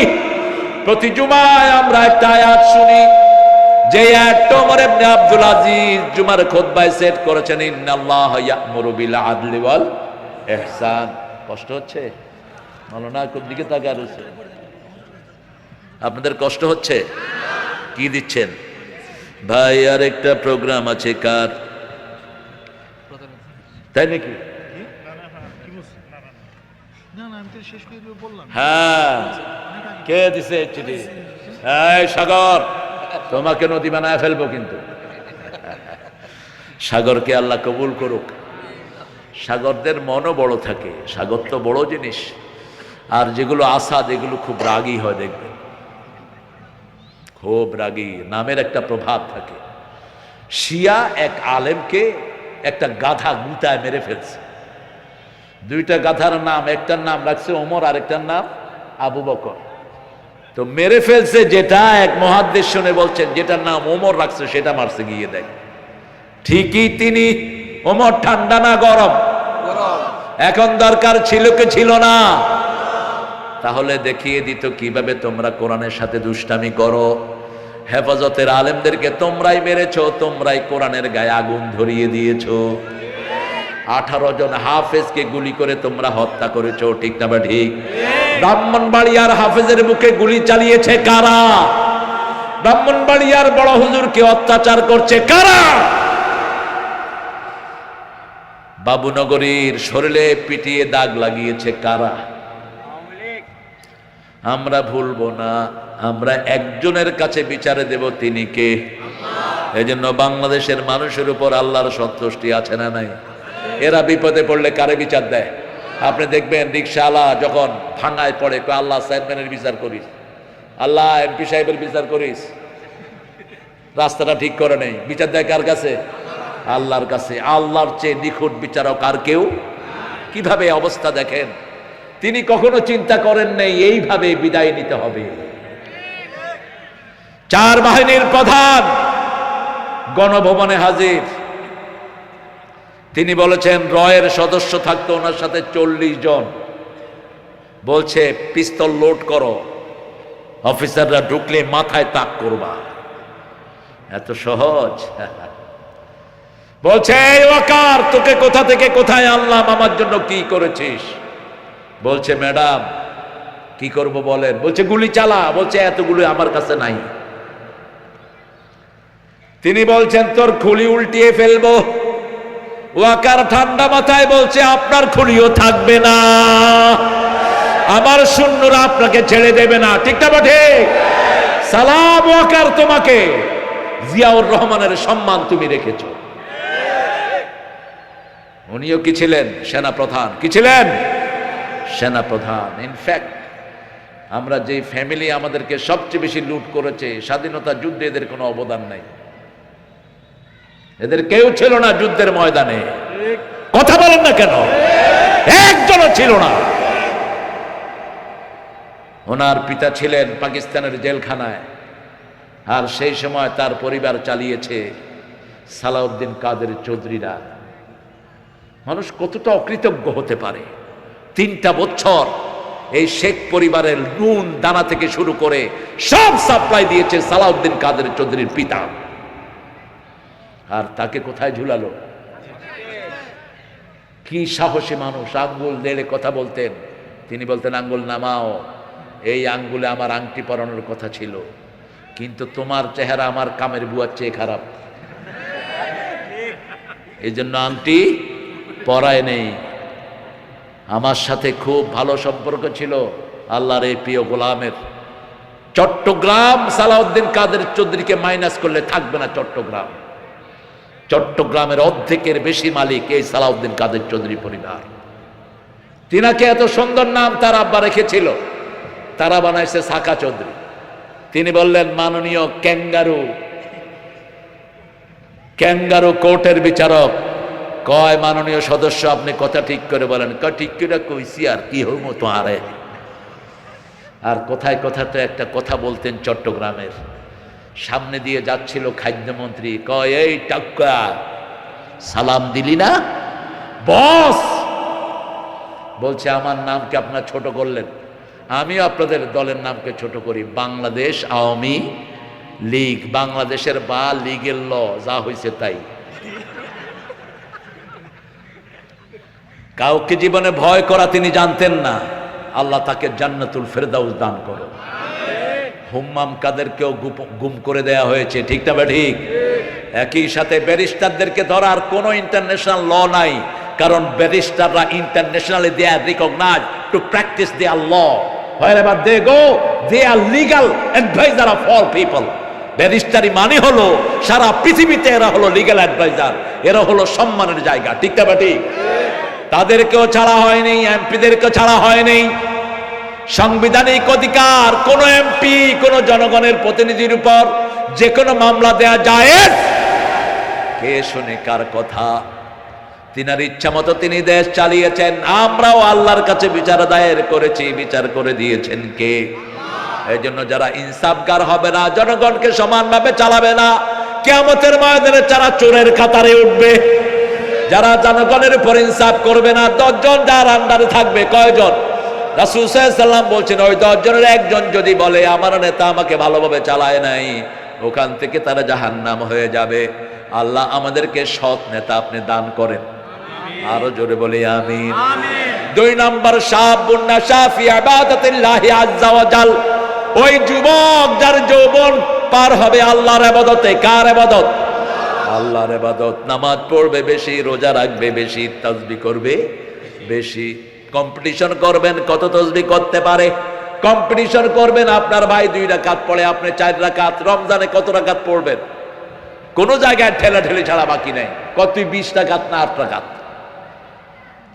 প্রতি জুমায় আমরা একটা আয়াত শুনি, যে আয়াতটা ওমর ইবনে আব্দুল আজিজ জুমার খুতবায় সেট করেছেন, ইন্নাল্লাহ ইয়া'মুরু বিল আদলি ওয়াল ইহসান। কষ্ট হচ্ছে? ভালো না, কোন দিকে তাকায় রয়েছে? আপনাদের কষ্ট হচ্ছে? কি দিচ্ছেন ভাই? আর একটা প্রোগ্রাম আছে কার? তাই নাকি? হ্যাঁ, কে দিছে চিঠি? এই সাগর, তোমাকে নদী বানায় ফেলবো কিন্তু। সাগরকে আল্লাহ কবুল করুক। সাগরদের মনও বড় থাকে, সাগর তো বড় জিনিস। আর যেগুলো আসাদ, এগুলো খুব রাগী হয়, দেখবেন, খুব রাগী। নামের একটা প্রভাব থাকে। শিয়া এক আলেমকে একটা গাধা গুতায় মেরে ফেলছে। 2টা গাধার নাম, একটার নাম রাখছে ওমর, আরেকটার নাম আবু বকর। তো মেরে ফেলছে যেটা, এক মুহাদ্দিস শুনে বলছেন যেটার নাম ওমর রাখছে সেটা মারছে গিয়ে। দেখ, ঠিকই তিনি। ওমর ঠান্ডা না গরম? এখন দরকার ছিল কি ছিল না? তাহলে দেখিয়ে দিত কিভাবে তোমরা কোরআনের সাথে দুষ্টামি করো। হেফাজতের আলেমদেরকে তোমরাই মেরেছো, তোমরাই কোরআনের গায়ে আগুন ধরিয়ে দিয়েছো। 18 জন হাফেজকে গুলি করে তোমরা হত্যা করেছো, ঠিক না? বা ঠিক? ব্রাহ্মণবাড়িয়ার হাফেজের মুখে গুলি চালিয়েছে কারা? ব্রাহ্মণবাড়িয়ার বড় হুজুরকে অত্যাচার করছে কারা? বাবুনগরীর শরীরে পিটিয়ে দাগ লাগিয়েছে কারা? আমরা ভুলবো না। আমরা একজনের কাছে বিচারে দেব, তিনি কে? এজন্য বাংলাদেশের মানুষের উপর আল্লাহর সন্তুষ্টি আছে না নাই? এরা বিপদে পড়লে কারে বিচার দেয়? আপনি দেখবেন রিকশাওয়ালা যখন ভাঙায় পড়ে, আল্লাহ চেয়ারম্যানের বিচার করিস, আল্লাহ এমপি সাহেবের বিচার করিস, রাস্তাটা ঠিক করে নেই, বিচার দেয় কার কাছে? আল্লাহর কাছে। আল্লাহর চেয়ে নিখুঁত বিচারক আর কেউ? কিভাবে অবস্থা দেখেন। তিনি কখনো চিন্তা করেন নেই এইভাবে বিদায় নিতে হবে। 4 বাহিনীর প্রধান গণভবনে হাজির। তিনি বলেছেন রয়ের সদস্য থাকতো ওনার সাথে 40 জন। বলছে পিস্তল লোড করো, অফিসাররা ঢুকলে মাথায় তাক করবা। এত সহজ? বলছে এই ওয়াকার, তোকে কোথা থেকে কোথায় আনলাম, আমার জন্য কি করেছিস? বলছে ম্যাডাম কি করব বলেন? বলছে গুলি চালা। বলছে এতগুলো আমার কাছে নাই। তিনি বলছেন তোর খুলি উল্টিয়ে ফেলবো। ওয়াকার ঠান্ডা মাথায় বলছে আপনার খুলিও থাকবে না, আমার সৈন্যরা আপনাকে ছেড়ে দেবে না, ঠিক না? ঠিক। সালাম ওয়াকার, তোমাকে জিয়াউর রহমানের সম্মান তুমি রেখেছো। উনিও কি ছিলেন? সেনাপ্রধান। কি ছিলেন? সেনাপ্রধান। ইনফ্যাক্ট আমরা যে ফ্যামিলি আমাদেরকে সবচেয়ে বেশি লুট করেছে, স্বাধীনতা যুদ্ধে এদের কোনো অবদান নাই। এদের কেউ ছিল না যুদ্ধের ময়দানে। কথা বলেন না কেন? একজনও ছিল না। ওনার পিতা ছিলেন পাকিস্তানের জেলখানায়, আর সেই সময় তার পরিবার চালিয়েছে সালাউদ্দিন কাদের চৌধুরীরা। মানুষ কতটা অকৃতজ্ঞ হতে পারে? 3টা বছর এই শেখ পরিবারের নুন দানা থেকে শুরু করে সব সাপ্লাই দিয়েছে সালাউদ্দিন কাদের চৌধুরীর পিতা। আর তাকে কোথায় ঝুলালো? কি সাহসী মানুষ! আঙ্গুল দেড়ে কথা বলতেন। তিনি বলতেন আঙ্গুল নামাও, এই আঙ্গুলে আমার আংটি পরানোর কথা ছিল, কিন্তু তোমার চেহারা আমার কামের বুয়ার চেয়ে খারাপ, এই জন্য আংটি পরায় নেই। আমার সাথে খুব ভালো সম্পর্ক ছিল আল্লাহর এই প্রিয় গোলামের। চট্টগ্রাম সালাউদ্দিন কাদের চৌধুরীকে মাইনাস করলে থাকবে না চট্টগ্রাম। চট্টগ্রামের অর্ধেকের বেশি মালিক এই সালাউদ্দিন কাদের চৌধুরী পরিবার। তিনাকে এত সুন্দর নাম তার আব্বা রেখেছিল, তারা বানাইছে সাকা চৌধুরী। তিনি বললেন, মাননীয় ক্যাঙ্গারু কোর্টের বিচারক, কয় মাননীয় সদস্য আপনি কথা ঠিক করে বলেন। কয় ঠিক করে কইছি, আর কি হইব তোমারে। আর কোথায় কথাতে একটা কথা বলতেন চট্টগ্রামের, সামনে দিয়ে যাচ্ছিল খাদ্যমন্ত্রী, কয় এই টাক্কা সালাম দিলি না বস? বলছে আমার নামকে আপনার ছোট করলেন, আমিও আপনাদের দলের নামকে ছোট করি, বাংলাদেশ আওয়ামী লীগ। বাংলাদেশের বা লীগের ল যা হয়েছে তাই। কাউকে জীবনে ভয় করা তিনি জানতেন না। আল্লাহ তাকে জান্নাতুল ফেরদাউস দান করো। হুম্মাম কাদেরকেও গুম করে দেয়া হয়েছে, ঠিক না ঠিক? একই সাথে ব্যারিস্টারদেরকে ধরার কোনো ইন্টারন্যাশনাল ল নাই, কারণ ব্যারিস্টাররা internationally they are recognised to practice their law. wherever they go they are legal advisor of all people. ব্যারিস্টারি মানে হলো সারা পৃথিবীতে এরা হলো লিগ্যাল অ্যাডভাইজার, এরা হলো সম্মানের জায়গা, ঠিক না ঠিক? তাদেরকেও ছাড়া হয়নি, এমপিদেরকেও ছাড়া হয়নি। সাংবিধানিক অধিকার কোন এমপি, কোন জনগণের প্রতিনিধির উপর যে কোনো মামলা দেয়া যায়। কে শুনে কার কথা? তিনার ইচ্ছা মতো তিনি দেশ চালিয়েছেন। আমরাও আল্লাহর কাছে বিচার দায়ের করেছি, বিচার করে দিয়েছেন কে? এই জন্য যারা ইনসাফগার হবে না, জনগণকে সমানভাবে চালাবে না, কিয়ামতের ময়দানে যারা চোরের কাতারে উঠবে, যারা জনগণের উপর ইনসাফ করবে না, 10 জন যার আন্ডারে থাকবে, কয়জন? রাসূল সাল্লাল্লাহু আলাইহি ওয়াসাল্লাম বলছেন, ওই 10 জনের একজন যদি বলে আমার নেতা আমাকে ভালোভাবে চালায় নাই, ওখান থেকে তারা জাহান্নাম হয়ে যাবে। আল্লাহ আমাদেরকে সৎ নেতা আপনি দান করেন, আরো জোরে বলি আমিন। 2 নম্বর, শাবুন নাশা ফি ইবাদাতিল্লাহি আযজা ওয়া জাল, ওই যুবক যার যৌবন পার হবে আল্লাহর ইবাদতে। কার ইবাদত? আল্লাহর ইবাদত। নামাজ পড়বে বেশি, রোজা রাখবে বেশি, তাসবিহ করবে বেশি। কম্পিটিশন করবেন কত তাসবিহ করতে পারে, কম্পিটিশন করবেন আপনার ভাই 2 রাকাত পড়ে, আপনি 4 রাকাত। রমজানে কত রাকাত পড়বেন? কোন জায়গায় ঠেলাঠেলি ছাড়া বাকি নাই। কত 20 রাকাত না 8 রাকাত?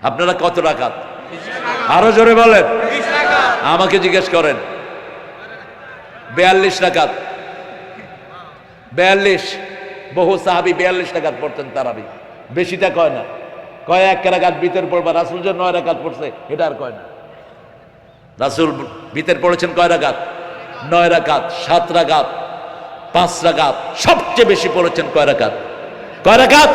আপনারা কত রাকাত? আরো জোরে বলেন। আমাকে জিজ্ঞেস করেন। 42 রাকাত। 42, বহু সাহাবী 42 রাকাত পড়তেন তারাবি। বেশিটা কয় না, কয় 1 রাকাত ভিতর পড়বা। রাসূল যে 9 রাকাত পড়ছে এটা আর কয় না। রাসূল ভিতর পড়েছেন কয় রাকাত? 9 রাকাত, 7 রাকাত, 5 রাকাত। সবচেয়ে বেশি পড়েছেন কয় রাকাত? কয় রাকাত?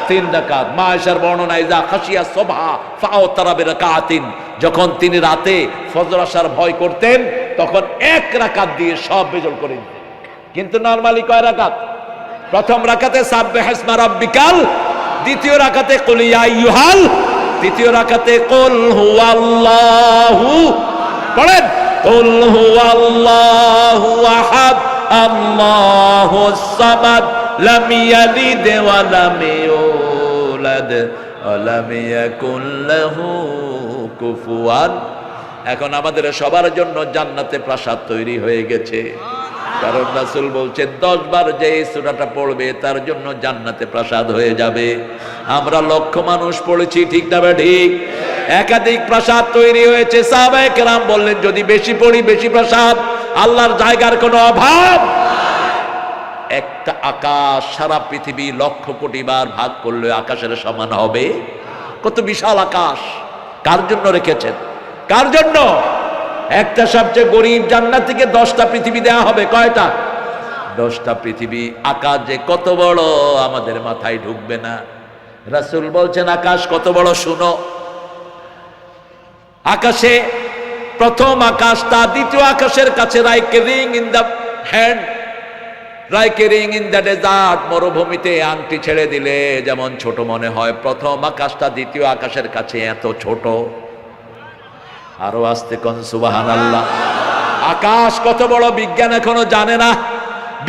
3 রাকাত। মা আয়েশার বর্ণনা, ইজা খাশিয়া সুবহা ফাআতারা বিরাকাতিন, যখন তিনি রাতে ফজর আসার ভয় করতেন তখন 1 রাকাত দিয়ে সব বেজল করে দিতেন। কিন্তু নরমালি কয় রাকাত? প্রথম রাকাতে সাব্বিহ ইসমা রাব্বিকাল, দ্বিতীয় রাকাতে কুল ইয়া আইয়ুহাল, তৃতীয় রাকাতে কুল হুয়াল্লাহু। পড়েন, কুল হুয়াল্লাহু আহাদ আল্লাহুস সামাদ লাম ইয়ালিদ ওয়া লাম ইউলাদ ওয়া লাম ইয়াকুল লাহু কুফুয়ান। এখন আমাদের সবার জন্য জান্নাতে প্রাসাদ তৈরি হয়ে গেছে, কারণ রাসূল বলছেন 10 বার যে এই সূরাটা পড়বে তার জন্য জান্নাতে প্রাসাদ হয়ে যাবে। আমরা লক্ষ মানুষ পড়েছি, ঠিক না ঠিক? একাধিক প্রাসাদ তৈরি হয়েছে। সাহাবায়ে কেরাম বললেন, যদি বেশি পড়ি বেশি প্রাসাদ, আল্লাহর জায়গার কোনো অভাব। একটা আকাশ সারা পৃথিবী লক্ষ কোটি বার ভাগ করলে আকাশের সমান হবে? কত বিশাল আকাশ! কার জন্য রেখেছেন? কার জন্য? একটা সবচেয়ে গরিব জান্নাতীকে 10টা পৃথিবী দেয়া হবে। কয়টা? 10টা পৃথিবী। আকাশ যে কত বড় আমাদের মাথায় ঢুকবে না। রাসূল বলছেন আকাশ কত বড় শুনো। আকাশে প্রথম আকাশটা দ্বিতীয় আকাশের কাছে, like a ring in the hand, like a ring in the desert. মরুভূমিতে আংটি ছেড়ে দিলে যেমন ছোট মনে হয়, প্রথম আকাশটা দ্বিতীয় আকাশের কাছে এত ছোট। আরো আস্তে কোন সুবহানাল্লাহ। আকাশ কত বড় বিজ্ঞান এখনো জানে না।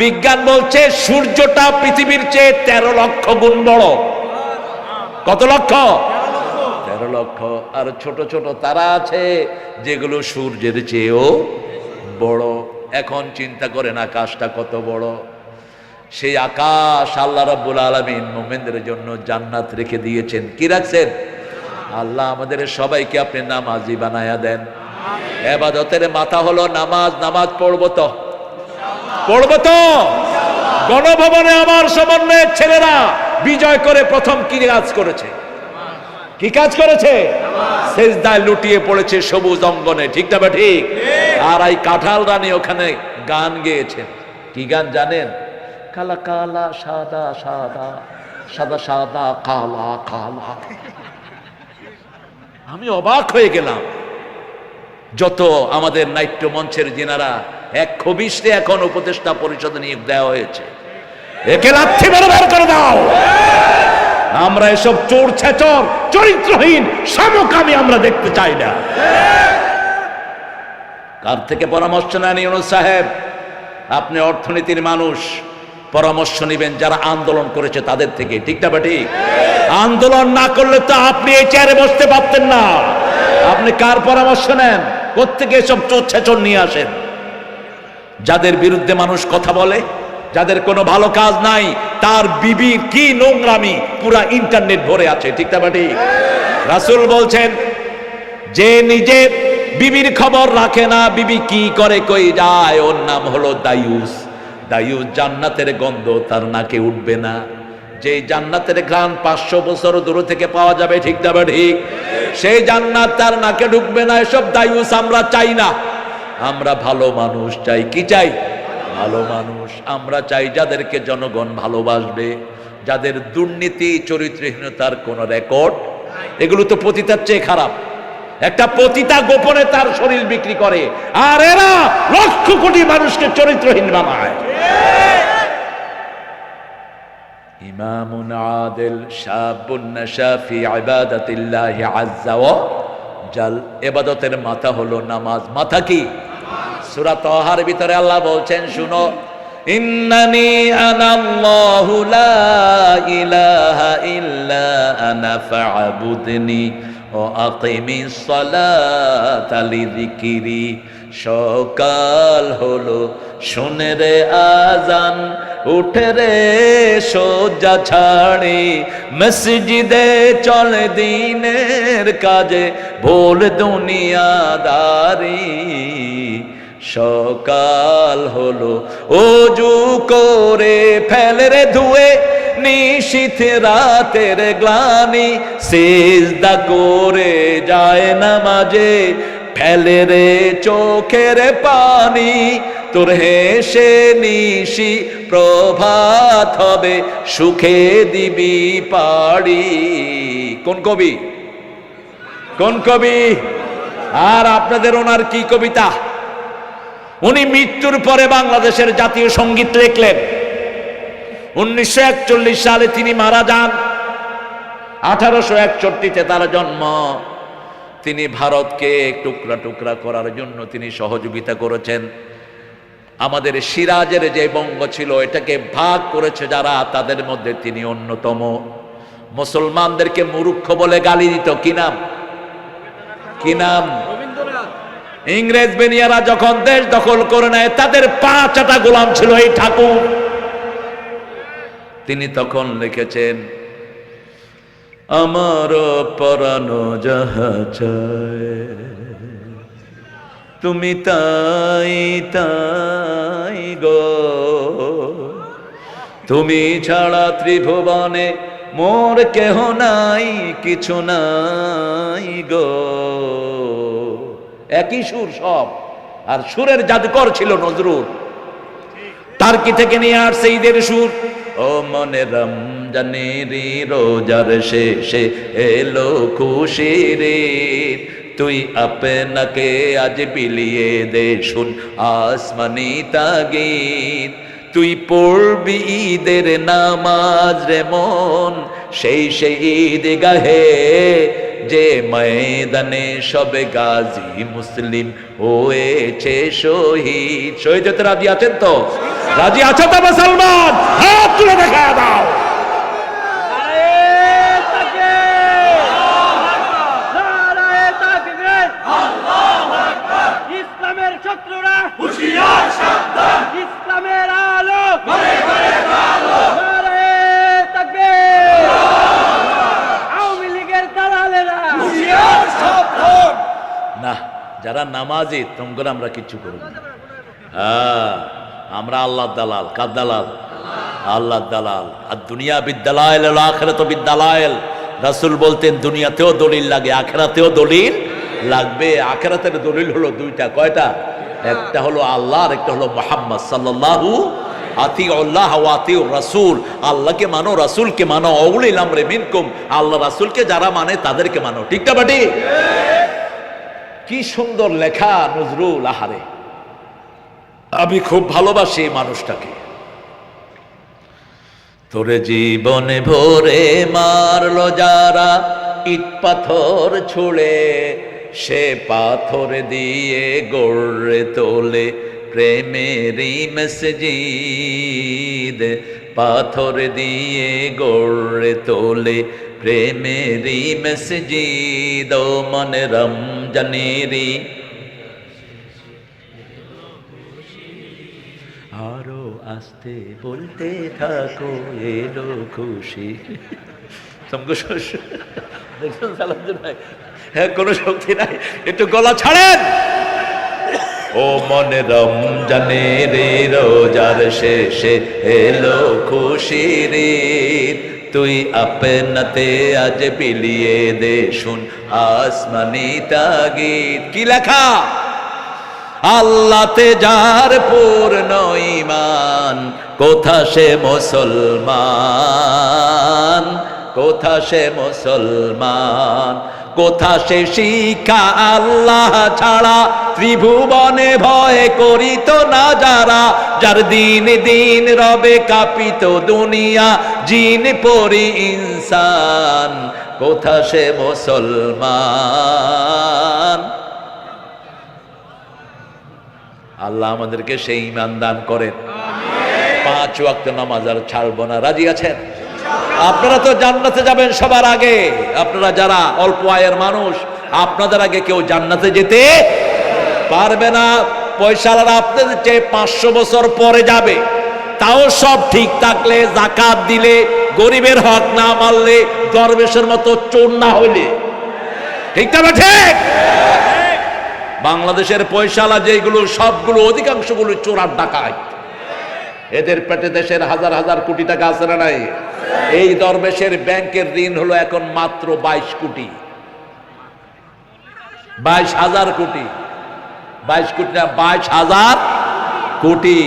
বিজ্ঞান বলছে সূর্যটা পৃথিবীর চেয়ে 13 লক্ষ গুণ বড়। কত লক্ষ? 13 লক্ষ। আর ছোট ছোট তারা আছে যেগুলো সূর্যের চেয়েও বড়। এখন চিন্তা করেন আকাশটা কত বড়। সেই আকাশ আল্লাহ রাব্বুল আলামিন মুমিনদের জন্য জান্নাত রেখে দিয়েছেন। কি রাখছেন? আল্লাহ আমাদের সবাইকে আপনি নামাজি বানায়া দেন। ইবাদতের মাথা হলো নামাজ। নামাজ পড়বো তো? পড়বো তো? গণভবনে আমার সমন্বয়ের ছেলেরা বিজয় করে প্রথম কি কাজ করেছে? কি কাজ করেছে? সেজদায় লুটিয়ে পড়েছে সবুজ অঙ্গনে, ঠিক না? ঠিক। আর এই কাঁঠাল রানী ওখানে গান গেয়েছেন। কি গান জানেন? কালা কালা সাদা সাদা, সাদা সাদা কালা কালা। আমি অবাক হয়ে গেলাম। যত আমাদের নাট্য মঞ্চের যিনারা এক খবিশে এখন উপদেষ্টা পরিষদে নিয়োগ দেওয়া হয়েছে, একে লাথি মেরে বের করে দাও। আমরা এসব চোর ছেচর চরিত্রহীন সমকামী আমরা দেখতে চাই না। কার থেকে পরামর্শ নেন ইউনূস সাহেব? আপনি অর্থনীতির মানুষ, পরামর্শ নেবেন যারা আন্দোলন করেছে তাদের থেকে, ঠিক না? ঠিক। আন্দোলন না করলে তো আপনি এই চেয়ারে বসতে পারতেন না। আপনি কার পরামর্শ নেন? কোত্থেকে এসব চোর ছেচর নিয়ে আসেন? যাদের বিরুদ্ধে মানুষ কথা বলে, যাদের কোনো ভালো কাজ নাই, তার বিবির কি নোংরামি পুরা ইন্টারনেট ভরে আছে, ঠিক না? ঠিক। রাসূল বলছেন, যে নিজে বিবির খবর রাখে না, বিবি কি করে কই যায়, ওর নাম হলো দায়ুস। দায়ুস জান্নাতের গন্ধ তার নাকে উঠবে না। যে জান্নাতের ঘ্রাণ 500 বছর দূর থেকে পাওয়া যাবে, ঠিক না? ঠিক। সেই জান্নাত তার নাকে ঢুকবে না। এসব দায়ুস আমরা চাই না। আমরা ভালো মানুষ চাই। কি চাই? ভালো মানুষ। আমরা চাই যাদেরকে জনগণ ভালোবাসবে, যাদের দুর্নীতি চরিত্রহীনতার কোন রেকর্ড। এগুলো তো পতিতার চেয়ে খারাপ। একটা পতিতা গোপনে তার শরীর বিক্রি করে, আর এরা লক্ষ কোটি মানুষকে চরিত্রহীন বানায়। ইমামুন আদিল শাবুন নাশা ফি ইবাদাতিল্লাহি আযজা ওয়া জাল। ইবাদতের মাথা হলো নামাজ। মাথা কি? সূরা তাহার ভিতরে আল্লাহ বলছেন, শুনো, ইন্নানি আনাল্লাহু লা ইলাহা ইল্লা আনা ফা'বুদনি ওয়া আকিমিস সালাতা লিযিকরি। সকাল হলো, শুনে রে আজান, উঠে রে শয্যা ছাড়ি, মসজিদে চলে দিনের কাজে, ভুল দুনিয়াদারি। সকাল হলো, ওযু করে ফেলে রে ধুয়ে, নিশীথ রাতের গ্লানি, সিজদা করে যায় নামাজে, ফেলে রে চোখের পানি। তোর হেসে নিশি প্রভাত হবে, সুখে দিবি পাড়ি। কোন কবি? কোন কবি? আর আপনাদের ওনার কি কবিতা? উনি মৃত্যুর পরে বাংলাদেশের জাতীয় সঙ্গীত লিখলেন। 1941 সালে তিনি মারা যান। 1861-তে তার জন্ম। তিনি ভারতকে টুকরা টুকরা করার জন্য তিনি সহযোগিতা করেছেন। আমাদের সিরাজের যে বঙ্গ ছিল, এটাকে ভাগ করেছে যারা, তাদের মধ্যে তিনি অন্যতম। মুসলমানদেরকে মূর্খ বলে গালি দিত। কি নাম? কি নাম? ইংরেজ বেনিয়ারা যখন দেশ দখল করে নেয়, তাদের 5টা গোলাম ছিল এই ঠাকুর। তিনি তখন লিখেছেন, আমার পরানো যাহা চায়, তুমি তাই তাই গো, তুমি ছাড়া ত্রিভুবনে মোর কেহ নাই, কিছু নাই গো। একই সুর সব। আর সুরের জাদুকর ছিল নজরুল। টার্কি থেকে নিয়ে আসছে ঈদের সুর। ও মনে রমজানের রোজার শেষে এলো খুশির, তুই আপনাকে আজ বিলিয়ে দে, শুন আসমানি তাগীদ। তুই পড়বি ঈদের নামাজ রে মন, সেই ঈদ গাহে, যে ময়দানে সবে গাজী মুসলিম হয়েছে শহীদ। শহীদ হতে রাজি আছেন তো? রাজি আছো তো মুসলমান? হাত তুলে দেখা দাও। ইসলামের শত্রুরা হুঁশিয়ার সাবধান, ইসলামের আলো ঘরে ঘরে আলো। নারে তাকবীর। আওয়ামী লীগের দালালেরা আমরা নামাজি, তোমরা আমরা কিচ্ছু করব না। হ্যাঁ, আমরা আল্লাহ দালাল। কার দালাল? আল্লাহ দালাল। আর দুনিয়া বিদ্যালয়, আখিরাত বিদ্যালয়। রাসূল বলতেন দুনিয়াতেও দলিল লাগে, আখিরাতেও দলিল লাগবে। আখিরাতের দলিল হলো দুইটা। কয়টা? একটা হলো আল্লাহ, আর একটা হলো মুহাম্মদ সাল্লাল্লাহু আতিউল্লাহ ওয়া আতিউর রাসূল। আল্লাহকে মানো, রাসূলকে মানো। আউলিল আমরি মিনকুম, আল্লাহ রাসূলকে যারা মানে তাদেরকে মানো। ঠিক না বাটি? কি সুন্দর লেখা নজরুল। আহারে, আমি খুব ভালোবাসি এই মানুষটাকে। তোরে জীবনে ভরে মারলো যারা, ইট পাথর ছুঁড়ে, সে পাথর দিয়ে গড়ে তোলে প্রেমেরই মসজিদ। পাথর দিয়ে গড়ে তোলে প্রেমেরই মসজিদ। ও মনে রমজানেরই আরো আস্তে বলতে থাকো, এলো খুশি। দেখছেন সালাউদ্দিন ভাই, হ্যাঁ কোনো শক্তি নাই, একটু গলা ছাড়েন। ও মনে রমজানের রোজার শেষে এলো খুশির ঈদ। তুই আপনাতে আজ বিলিয়ে দে শুন আসমানি তাগিদ। কি লেখা? আল্লাহতে যার পূর্ণ ঈমান, কোথা সে মুসলমান, কোথা সে মুসলমান, কোথা সে শিক্ষা আল্লাহ ছাড়া ত্রিভুবনে ভয় করিত না যারা। যার দিন দিন রবে কাঁপিত দুনিয়া, জিন পরি ইনসান, কোথা সে মুসলমান। আল্লাহ আমাদেরকে সেই ঈমান দান করেন। 5 ওয়াক্ত নামাজ আর ছাড়বো না। রাজি আছেন? আপনারা তো জান্নাতে যাবেন সবার আগে। আপনারা যারা অল্প আয়ের মানুষ, আপনাদের আগে কেউ জান্নাতে যেতে পারবে না। পয়সাওয়ালারা আপনাদের চেয়ে 500 বছর পরে যাবে। তাও সব ঠিক থাকলে, যাকাত দিলে, গরিবের হক না মারলে, দরবেশের মতো চোর না হইলে। ঠিক না ঠিক? বাংলাদেশের পয়সাওয়ালা যেগুলো, সবগুলো অধিকাংশগুলো চোর আর ডাকাত। এদের পেটে দেশের হাজার হাজার কোটি টাকা আছে না নাই? এই দরবেশের ব্যাংকের ঋণ হলো এখন মাত্র 22 কোটি, 22,000 কোটি, 22 কোটি না, 22,000 কোটি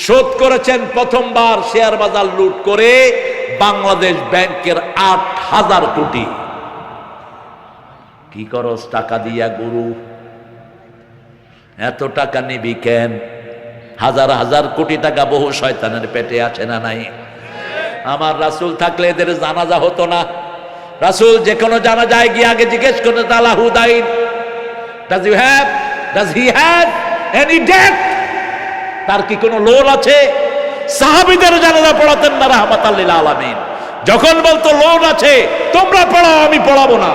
শোধ করেছেন প্রথমবার শেয়ার বাজার লুট করে বাংলাদেশ ব্যাংকের 8,000 কোটি। কি করস টাকা দিয়া গরু? এত টাকা নিবি কেন? হাজার হাজার কোটি টাকা বহু শয়তানের পেটে আছে না নাই? আমার রাসূল থাকলে এদের জানাজা হতো না। রাসূল যে কোনো জানাজায় গিয়ে আগে জিজ্ঞেস করতেন, আলা হুদাইন, does he have any debt? তার কি কোনো লোন আছে? সাহাবীদের জানাজা পড়াতেন না রাহমাতাল লিল আলামিন। যখন বলতো লোন আছে, তোমরা পড়াও, আমি পড়াবো না,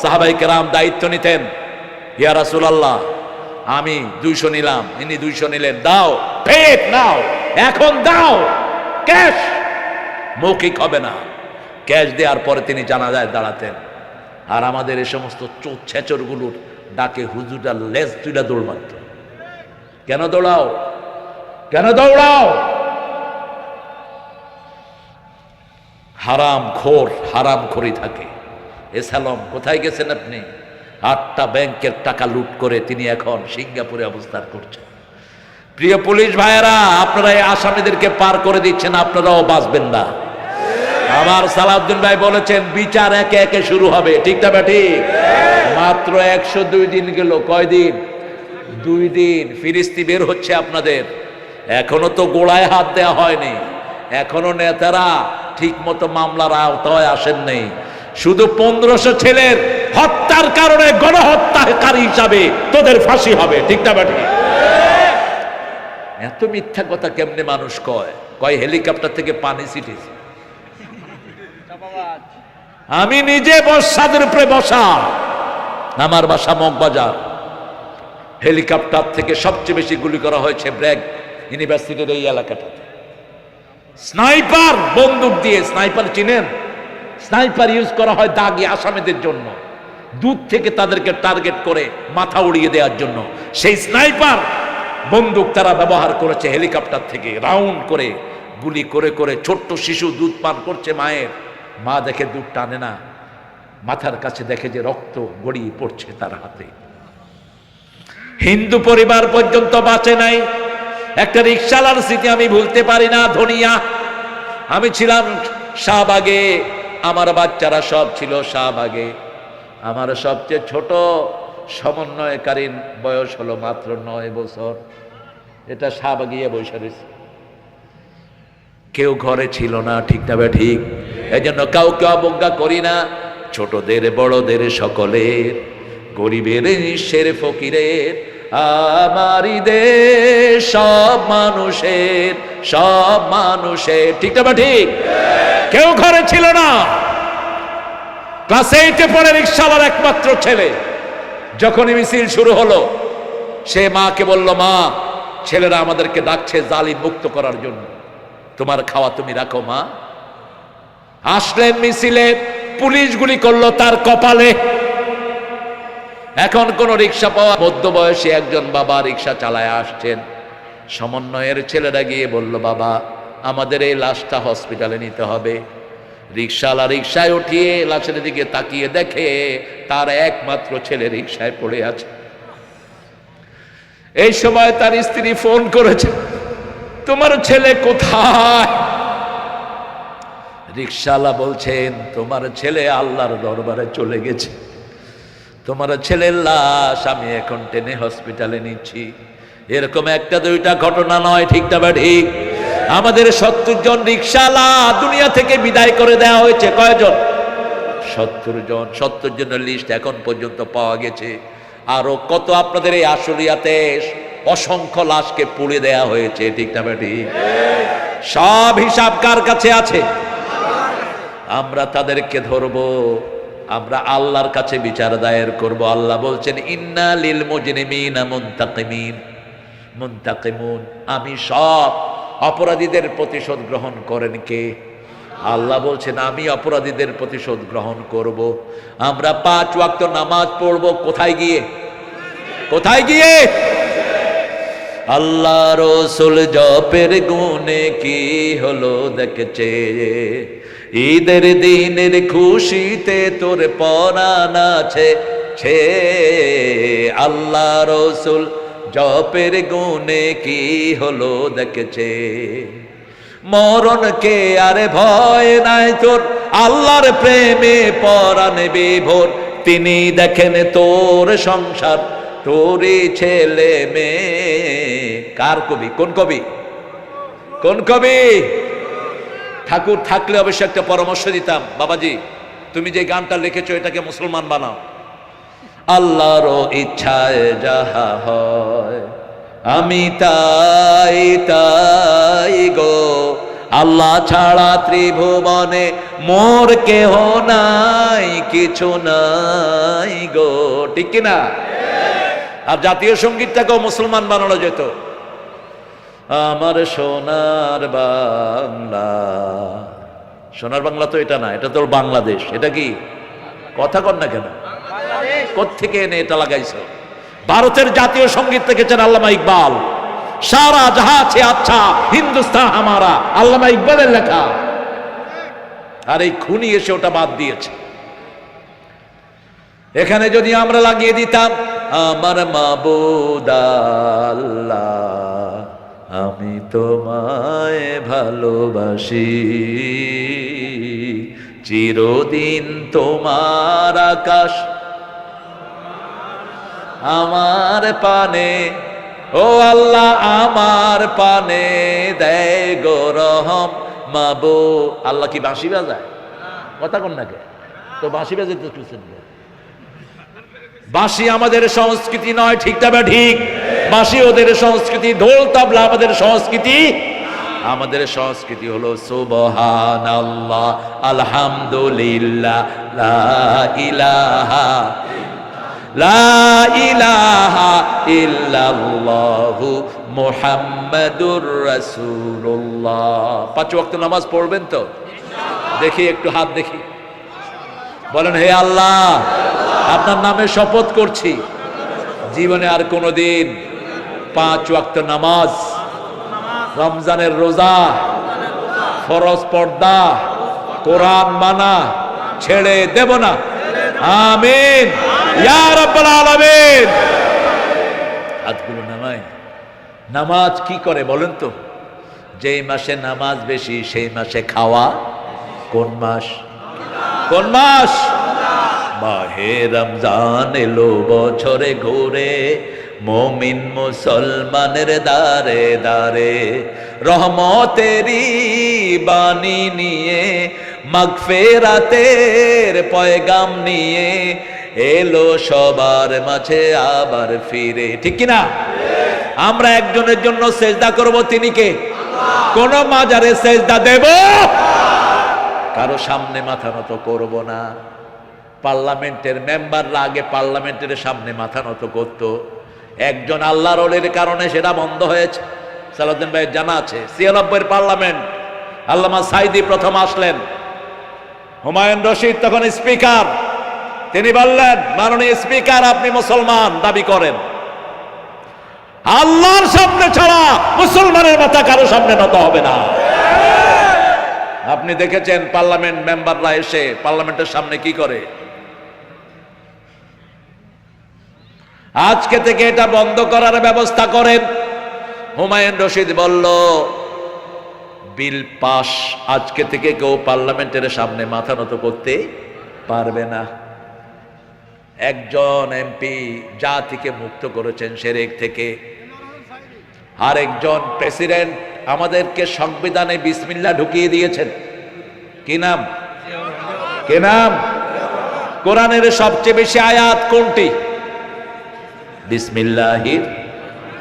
সাহাবায়ে কেরাম দায়িত্ব নিতেন। ইয়া রাসূলুল্লাহ, আমি 200 নিলাম, ইনি 200 নিলেন, দাও, পেট নাও, এখন দাও, ক্যাশ। মৌখিক হবে না, ক্যাশ দেওয়ার পরে তিনি জানাজায় দাঁড়াতেন। আর আমাদের এই সমস্ত ছেচর গুলোর ডাকে হুজুরটা লেজ তুইলা দৌড় মারত। কেন দৌড়াও? কেন দৌড়াও? হারাম খোর, হারাম খোরি থাকে। এসালম কোথায় গেছেন আপনি? 8টা ব্যাংকের টাকা লুট করে তিনি এখন সিঙ্গাপুরে অবস্থান করছেন। প্রিয় পুলিশ ভাইয়েরা, আপনারা এই আসামিদেরকে পার করে দিচ্ছেন, আপনারাও বাঁচবেন না। আমার সালাউদ্দিন ভাই বলেছেন বিচার একে একে শুরু হবে। ঠিক না ঠিক? মাত্র 102 দিন গেল। কয়দিন? 2 দিন। ফিরিস্তি বের হচ্ছে আপনাদের। এখনো তো গোড়ায় হাত দেওয়া হয়নি। এখনো নেতারা ঠিক মতো মামলার আওতায় আসেন নেই। শুধু 1500 ছেলের হত্যার কারণে গণহত্যাকারী হিসাবে তোদের ফাঁসি হবে। ঠিক না ঠিক? এত মিথ্যা কথা কেমনে মানুষ কয়? কয় হেলিকপ্টার থেকে পানি ছিটেছে। আমি নিজে বর্ষাদের উপরে বসা, আমার বাসা মগবাজার। হেলিকপ্টার থেকে সবচেয়ে বেশি গুলি করা হয়েছে ব্র্যাক ইউনিভার্সিটির এই এলাকাটাতে। স্নাইপার বন্দুক দিয়ে, স্নাইপার চিনেন? স্নাইপার ইউজ করা হয় দাগি আসামিদের জন্য। দূর থেকে তাদেরকে টার্গেট করে মাথা উড়িয়ে দেওয়ার জন্য সেই স্নাইপার বন্দুক তারা ব্যবহার করেছে হেলিকপ্টার থেকে রাউন্ড করে গুলি করে করে। ছোট্ট শিশু দুধ পান করছে মায়ের, মা দেখে দুধ টানে না, মাথার কাছে দেখে যে রক্ত গড়িয়ে পড়ছে তার হাতে। হিন্দু পরিবার পর্যন্ত বাঁচে নাই। একটা রিকশালার স্মৃতি আমি ভুলতে পারি না, ধনিয়া। আমি ছিলাম শাহবাগে, আমার বাচ্চারা সব ছিল শাহবাগে। আমার সবচেয়ে ছোট সমন্বয়কারীর বয়স হলো মাত্র 9 বছর। এটা শাহবাগিয়ে বসে রয়েছে, কেউ ঘরে ছিল না, ঠিক না ঠিক? এই জন্য কাউকে অবজ্ঞা করি না, ছোটদের বড়দের সকলের, গরিবের নিঃস্বের ফকিরের, আমারই দেশ সব মানুষের, সব মানুষের, ঠিক না ঠিক? কেউ ঘরে ছিল না। ক্লাস 8-এ পড়ে রিকশাওয়ালার একমাত্র ছেলে, যখনই মিছিল শুরু হলো সে মাকে বলল, মা, ছেলেরা আমাদেরকে ডাকছে জালিম মুক্ত করার জন্য, তোমার খাওয়া তুমি রাখো মা। আসলেন মিছিলে, পুলিশ গুলি করলো তার কপালে। এখন কোন রিক্সা পাওয়া, মধ্যবয়সী একজন বাবা রিক্সা চালায় আসছেন। সমন্বয়ের ছেলেরা গিয়ে বলল, বাবা, আমাদের এই লাশটা হসপিটালে নিতে হবে। রিক্সাওয়ালা রিক্সায় উঠিয়ে লাশের দিকে তাকিয়ে দেখে তার একমাত্র ছেলে রিক্সায় পড়ে আছে। এই সময় তার স্ত্রী ফোন করেছে, তোমার ছেলে কোথায়? রিক্সাওয়ালা বলছেন, তোমার ছেলে আল্লাহর দরবারে চলে গেছে, তোমার ছেলের লাশ আমি এখন টেনে হসপিটালে নিচ্ছি। এরকম একটা দুইটা ঘটনা নয়, ঠিক না ঠিক? আমাদের 70 জন রিক্সাওয়ালা দুনিয়া থেকে বিদায় করে দেওয়া হয়েছে। কয়জন? 70 জন। 70 জনের লিস্ট এখন পর্যন্ত পাওয়া গেছে। আরো কত আপনাদের এই আশুলিয়াতে অসংখ্য লাশকে পুড়ে দেয়া হয়েছে, ঠিক না ঠিক? সব হিসাব কার কাছে আছে? আমরা তাদেরকে ধরবো, আমরা আল্লাহর কাছে বিচার দায়ের করব। আল্লাহ বলছেন, ইন্না লিল মুজরিমিনা মুনতাকিমিন, মুনতাকিমুন। আমি সব অপরাধীদের প্রতিশোধ গ্রহণ করেন কে? আল্লাহ বলছেন, আমি অপরাধীদের প্রতিশোধ গ্রহণ করব। আমরা 5 ওয়াক্ত নামাজ পড়ব কোথায় গিয়ে? কোথায় গিয়ে? আল্লাহ রসুল জপের গুণে কি হলো দেখছে, ঈদের দিনের খুশিতে তোর পরাণ আছে ছে। আল্লাহ রসুল জপের গুণে কি হলো দেখছে, মরণকে আরে ভয় নাই তোর, আল্লাহর প্রেমে পরাণ বিভোর। তিনি দেখেন তোর সংসার, তোরই ছেলে মেয়ে। কার কবি? কোন কবি? কোন কবি? ঠাকুর থাকলে অবশ্য একটা পরামর্শ দিতাম, বাবাজি তুমি যে গানটা লিখেছো এটাকে মুসলমান বানাও। আল্লাহর ইচ্ছায় যাহা হয় আমি তাই তাই গো, আল্লাহ ছাড়া ত্রিভুবনে মোর কেহ নাই, কিছু নাই গো, ঠিক কিনা? আর জাতীয় সঙ্গীতটাকেও মুসলমান বানানো যেত, আমার সোনার বাংলা। সোনার বাংলা তো এটা না, এটা তো বাংলাদেশ। এটা কি? কথা কর না কেন? কোত্থেকে এনে এটা লাগাইছো? ভারতের জাতীয় সঙ্গীত লিখেছেন আল্লামা ইকবাল, সারা জাহা আছে আচ্ছা হিন্দুস্তান হামারা, আল্লামা ইকবালের লেখা। আর এই খুনি এসে ওটা বাদ দিয়েছে। এখানে যদি আমরা লাগিয়ে দিতাম, আমার মাবুদ আল্লাহ আমি তোমায় ভালোবাসি, চিরদিন তোমার আকাশ আমার পানে, ও আল্লাহ আমার পানে দেয় গো রহম মাবু। আল্লাহ কি বাঁশি বাজায়? কথা কোন নাকি? তো বাঁশি বাজাইতে চলছেন, বাঁশি আমাদের সংস্কৃতি নয়, ঠিক তবে ঠিক? বাঁশি ওদের সংস্কৃতি, ঢোল তবলা আমাদের সংস্কৃতি। আমাদের সংস্কৃতি হলো সুবহানাল্লাহ, আলহামদুলিল্লাহ, লা ইলাহা লা ইলাহা ইল্লাল্লাহু মুহাম্মাদুর রাসূলুল্লাহ। 5 ওয়াক্ত নামাজ পড়বেন তো? দেখি একটু হাত দেখি, বলেন হে আল্লাহ আপনার নামে শপথ করছি জীবনে আর কোনোদিন 5 ওয়াক্ত নামাজ, রমজানের রোজা, ফরজ পর্দা, কোরআন মানা ছেড়ে দেব না। আমিন ইয়া রাব্বাল আলামিন। হাতগুলো নামাই। নামাজ কি করে বলেন তো? যেই মাসে নামাজ বেশি সেই মাসে খাওয়া কোন মাস? কোন মাস? মাহে রমজান এলো বছরে ঘুরে, মুমিন মুসলমানের দারে দারে, রহমতেরই বাণী নিয়ে, মাগফিরাতের পয়গাম নিয়ে এলো সবার মাঝে আবার ফিরে। ঠিক কি না? আমরা একজনের জন্য সেজদা করব, তিনি কে? কোন মাজারে সেজদা দেব? কারো সামনে মাথা নত করব না। পার্লামেন্টের মেম্বাররা আগে পার্লামেন্টের সামনে মাথা নত করত, একজন আল্লাহর ওলির কারণে সেটা বন্ধ হয়েছে। সালাউদ্দিন ভাই জানা আছে 96 পার্লামেন্ট, আল্লামা সাইদি প্রথম আসলেন, হুমায়ুন রশিদ তখন স্পিকার, তিনি বললেন মাননীয় স্পিকার আপনি মুসলমান দাবি করেন, আল্লাহর সামনে ছাড়া মুসলমানের মাথা কারো সামনে নত হবে না। আপনি দেখেছেন পার্লামেন্ট মেম্বাররা এসে পার্লামেন্টের সামনে কি করে। আজকে থেকে এটা বন্ধ করার ব্যবস্থা করেন। হুমায়ুন রশিদ বলল বিল পাস, আজকে থেকে কেউ পার্লামেন্টের সামনে মাথা নত করতে পারবে না। একজন এমপি জাতিকে মুক্ত করেছেন শিরক থেকে, আরেকজন প্রেসিডেন্ট আমাদেরকে সংবিধানে বিসমিল্লাহ ঢুকিয়ে দিয়েছেন। কি নাম? কি নাম? কোরআনের সবচেয়ে বেশি আয়াত কোনটি? বিসমিল্লাহির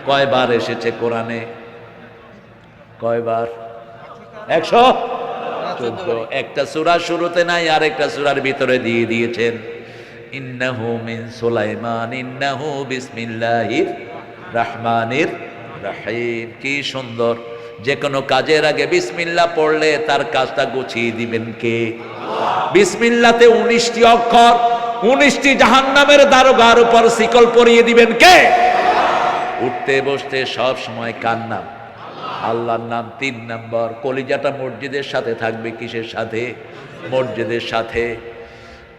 কয়বার এসেছে কোরআনে? কয়বার? 114। একটা সূরা শুরুতে নাই, আর একটা সূরার ভিতরে দিয়ে দিয়েছেন ইন্নাহু মিন সুলাইমান ইন্নাহু বিসমিল্লাহির রহমানির রহিম। কি সুন্দর! যে কোনো কাজের আগে বিসমিল্লাহ পড়লে তার কাজটা গুছিয়ে দিবেন কে? বিসমিল্লাতে 19টি অক্ষর, 19টি জাহান্নামের দারোগার উপর শিকল পরিয়ে দিবেন কে? উঠতে বসতে সব সময় কার নাম? আল্লাহর নাম। 3 নম্বর, কলিজাটা মসজিদের সাথে থাকবে। কিসের সাথে? মসজিদের সাথে।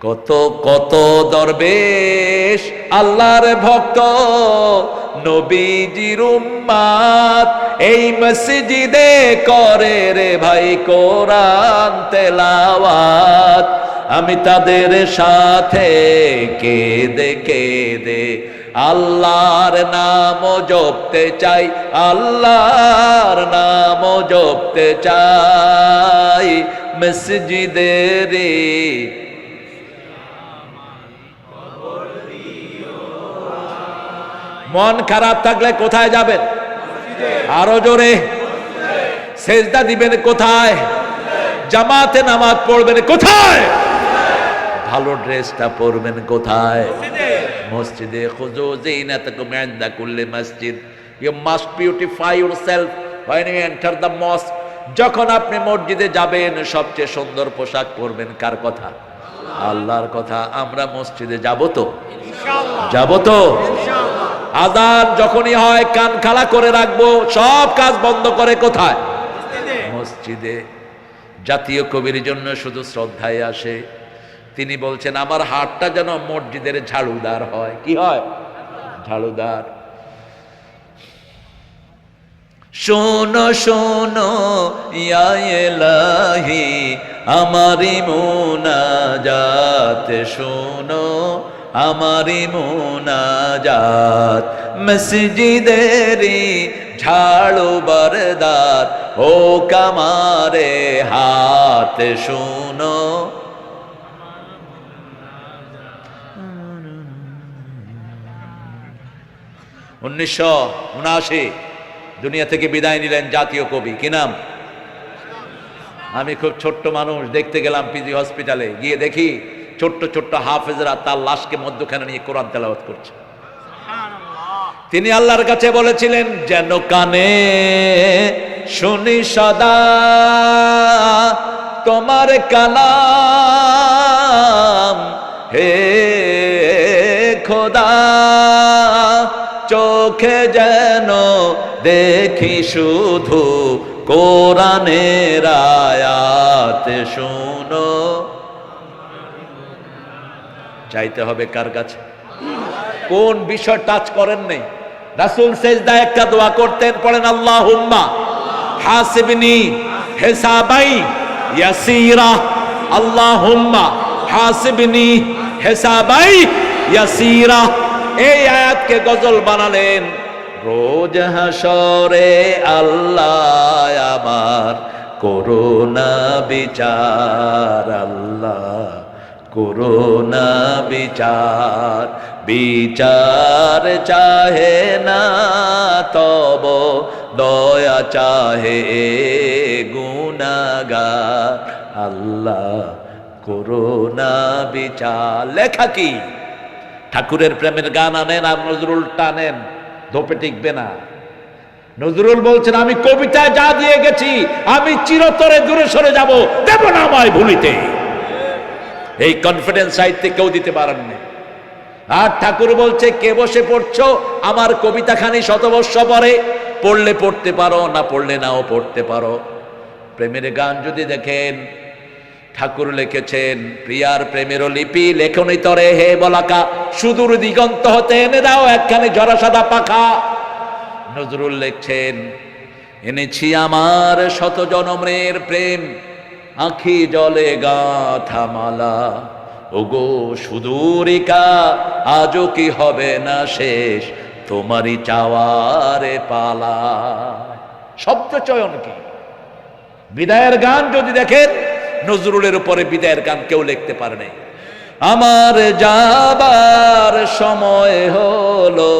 কত কত দরবেশ আল্লাহর ভক্ত নবীজির উম্মত এই মসজিদে করে রে ভাই কোরআন তেলাওয়াত। আমি তাদের সাথে কেঁদে কেঁদে আল্লাহর নাম জপতে চাই, আল্লাহর নাম জপতে চাই মসজিদের। মন খারাপ থাকলে কোথায় যাবেন? আরো জোরে। সেজদা দিবেন কোথায়? জামাতে নামাজ পড়বেন কোথায়? ভালো ড্রেসটা পরবেন কোথায়? মসজিদে। খুযু যিনাতাকুম ইনদা কুল্লি মসজিদ। You must beautify yourself when you enter the mosque। যখন আপনি মসজিদে যাবেন সবচেয়ে সুন্দর পোশাক পরবেন। কার কথা? আল্লাহর কথা। আমরা মসজিদে যাব তো? যাব তো? আযান যখনই হয় কান খাড়া করে রাখবো, সব কাজ বন্ধ করে কোথায়? মসজিদে। জাতীয় কবির জন্য শুধু শ্রদ্ধায় আসে। তিনি বলছেন আমার হাতটা যেন মসজিদের ঝাড়ুদার হয়। কি হয়? ঝাড়ুদার। শোনো শোনো ইয়া ইলাহি আমারি মুনাজাত, শোনো আমারি মুনাজাত। মসজিদেরি ঝাড়ু বরদার ও কামারে হাত, শোনো। উনিশশো 1979 দুনিয়া থেকে বিদায় নিলেন জাতীয় কবি। কি নাম? আমি খুব ছোট্ট মানুষ, দেখতে গেলাম পিজি হসপিটালে। গিয়ে দেখি ছোট্ট ছোট্ট হাফেজরা তার লাশকে মধ্যখানে নিয়ে কোরআন তেলাওয়াত করছে। তিনি আল্লাহর কাছে বলেছিলেন যেন কানে শুনি সদা তোমার কালাম, হে চোখে যেন দেখি শুধু কোরআনের আয়াত শুনো। চাইতে হবে কার কাছে? কোন বিষয় টাচ করেন নাই? রাসূল সেজদায় একটা দোয়া করতেন, পড়েন আল্লাহুম্মা হাসিবনি হিসাবাই ইয়াসীরা, আল্লাহুম্মা হাসিবনি হিসাবাই ইয়াসীরা। এই আয়াতকে গজল বানালেন। রোজ হাসরে আল্লাহ আমার করুণা বিচার, আল্লাহ করুণা বিচার, বিচার চাহে না তব দয়া চাহে গুনাহগার, আল্লাহ করুণা বিচার। লেখা কি? ঠাকুরের প্রেমের গান আনেন আর নজরুল টানেন, ধোপে টিকবে না। নজরুল বলছেন, আমি কবিতায় যা দিয়ে গেছি আমি চিরতরে দূরে সরে যাব, দেব না আমায় ভুলিতে। এই কনফিডেন্স সাহিত্যে কেউ দিতে পারেননি। আর ঠাকুর বলছে, কে বসে পড়ছো আমার কবিতাখানি শতবর্ষ পরে, পড়লে পড়তে পারো, না পড়লে নাও পড়তে পারো। প্রেমের গান যদি দেখেন, ঠাকুর লিখেছেন, প্রিয়ার প্রেমেরও লিপি লেখনি তরে হে বলাকা, সুদূর দিগন্ত হতে এনে দাও একখানি ঝরা সাদা পাখা। নজরুল লিখছেন, এনেছি আমার শত জনমের প্রেম, আঁখি জলে গাঁথা মালা, ওগো সুদূরিকা আজও কি হবে না শেষ, তোমারই চাওয়ারে পালা। শব্দ চয়ন কি! বিদায়ের গান যদি দেখেন, নজরুলের উপরে বিদায়ের গান কেউ লিখতে পারে নাই। আমার যাবার সময় হলো,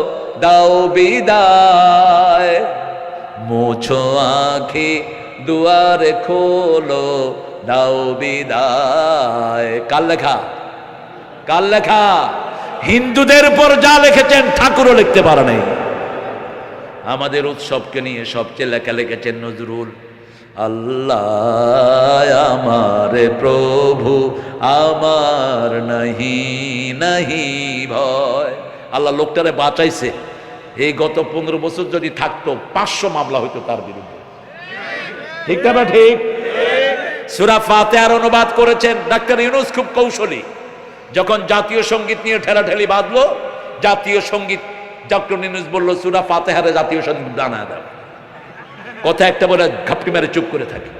দাও বিদায়, মুছো আঁখি দুয়ার খোলো, দাও বিদায়। কার লেখা? কার লেখা? হিন্দুদের উপর যা লিখেছেন ঠাকুরও লিখতে পারে নাই। আমাদের উৎসবকে নিয়ে সবচেয়ে লেখা লিখেছেন নজরুল। আল্লাহ আমার প্রভু আমার নাহি নাহি ভয়। আল্লাহ লোকটারে বাঁচাইছে। এই গত 15 বছর যদি থাকতো 500 মামলা হইতো তার বিরুদ্ধে। ঠিক না? ঠিক। সূরা ফাতিহার অনুবাদ করেছেন ডাক্তার ইউনূস, খুব কৌশলী। যখন জাতীয় সঙ্গীত নিয়ে ঠেলাঠেলি বাঁধলো, জাতীয় সঙ্গীত ডক্টর ইউনূস বলল, সূরা ফাতিহারে জাতীয় সঙ্গীত বানায় দাও। কথা একটা বলে ঘাপটি মেরে চুপ করে থাকে।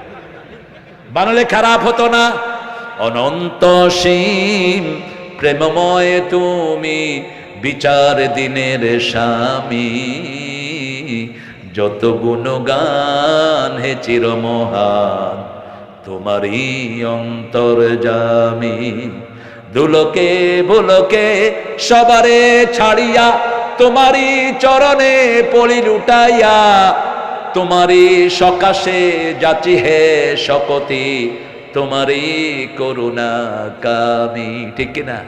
বানালে খারাপ হতো না? অনন্ত সীম প্রেমময় তুমি, বিচার দিনের স্বামী, যত গুণগান হে চিরমহান, তোমারই অন্তর্যামী। দুলোকে ভুলোকে সবারে ছাড়িয়া, তোমারই চরণে পড়ি লুটাইয়া, তোমারই সকাশে যাচি হে শপথি, তোমারই করুণা কামি। ঠিক কিনা?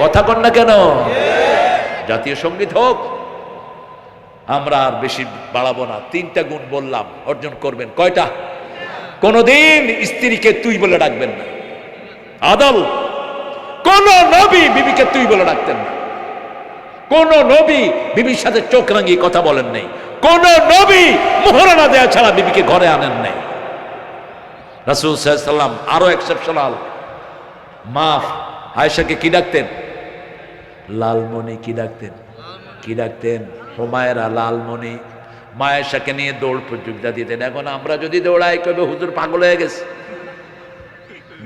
কথা কন না কেন? জাতীয় সঙ্গীত হোক। আমরা আর বেশি বাড়াবো না। 3টা গুণ বললাম, অর্জন করবেন। কয়টা? কোনদিন স্ত্রীকে তুই বলে ডাকবেন না। আদল। কোন নবী বিবিকে তুই বলে ডাকতেন না। কোন নবী বিবির সাথে চোখ রাঙিয়ে কথা বলেন নাই। কোন নবী মোহরানা দেয়া ছাড়া বিবিকে ঘরে আনেন নাই। রাসূল সাল্লাল্লাহু আলাইহি ওয়াসাল্লাম আরো এক্সেপশনাল। মা আয়েশাকে কি ডাকতেন? লালমণি। কি ডাকতেন? কি ডাকতেন? হুমায়রা, লালমণি। মা আয়েশাকে নিয়ে দৌড় প্রতিযোগিতা দিতেন। এখন আমরা যদি দৌড়াই কবে হুজুর পাগল হয়ে গেছে।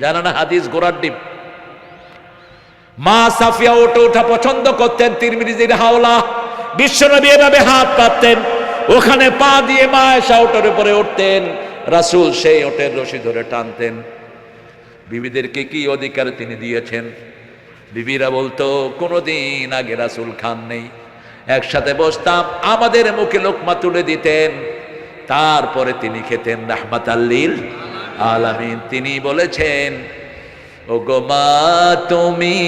জানা না হাদিস গোড়ার ডিম। মা সাফিয়া ওটা ওঠা পছন্দ করতেন। তিরমিজির হাওলা, বিশ্বনবী এভাবে হাত পাততেন, ওখানে পা দিয়ে মা আয়েশা ওটার উপরে উঠতেন। রাসূল সেই ওটের রশি ধরে টানতেন। বিবিদেরকে কি অধিকার তিনি দিয়েছেন? বিবিরা বলতো, কোনোদিন আগে রাসূল খান নেই। একসাথে বসতাম, আমাদের মুখে লোকমা তুলে দিতেন, তারপরে তিনি খেতেন। রাহমাতাল লিল আলামিন। তিনি বলেছেন, ও গো মা তুমি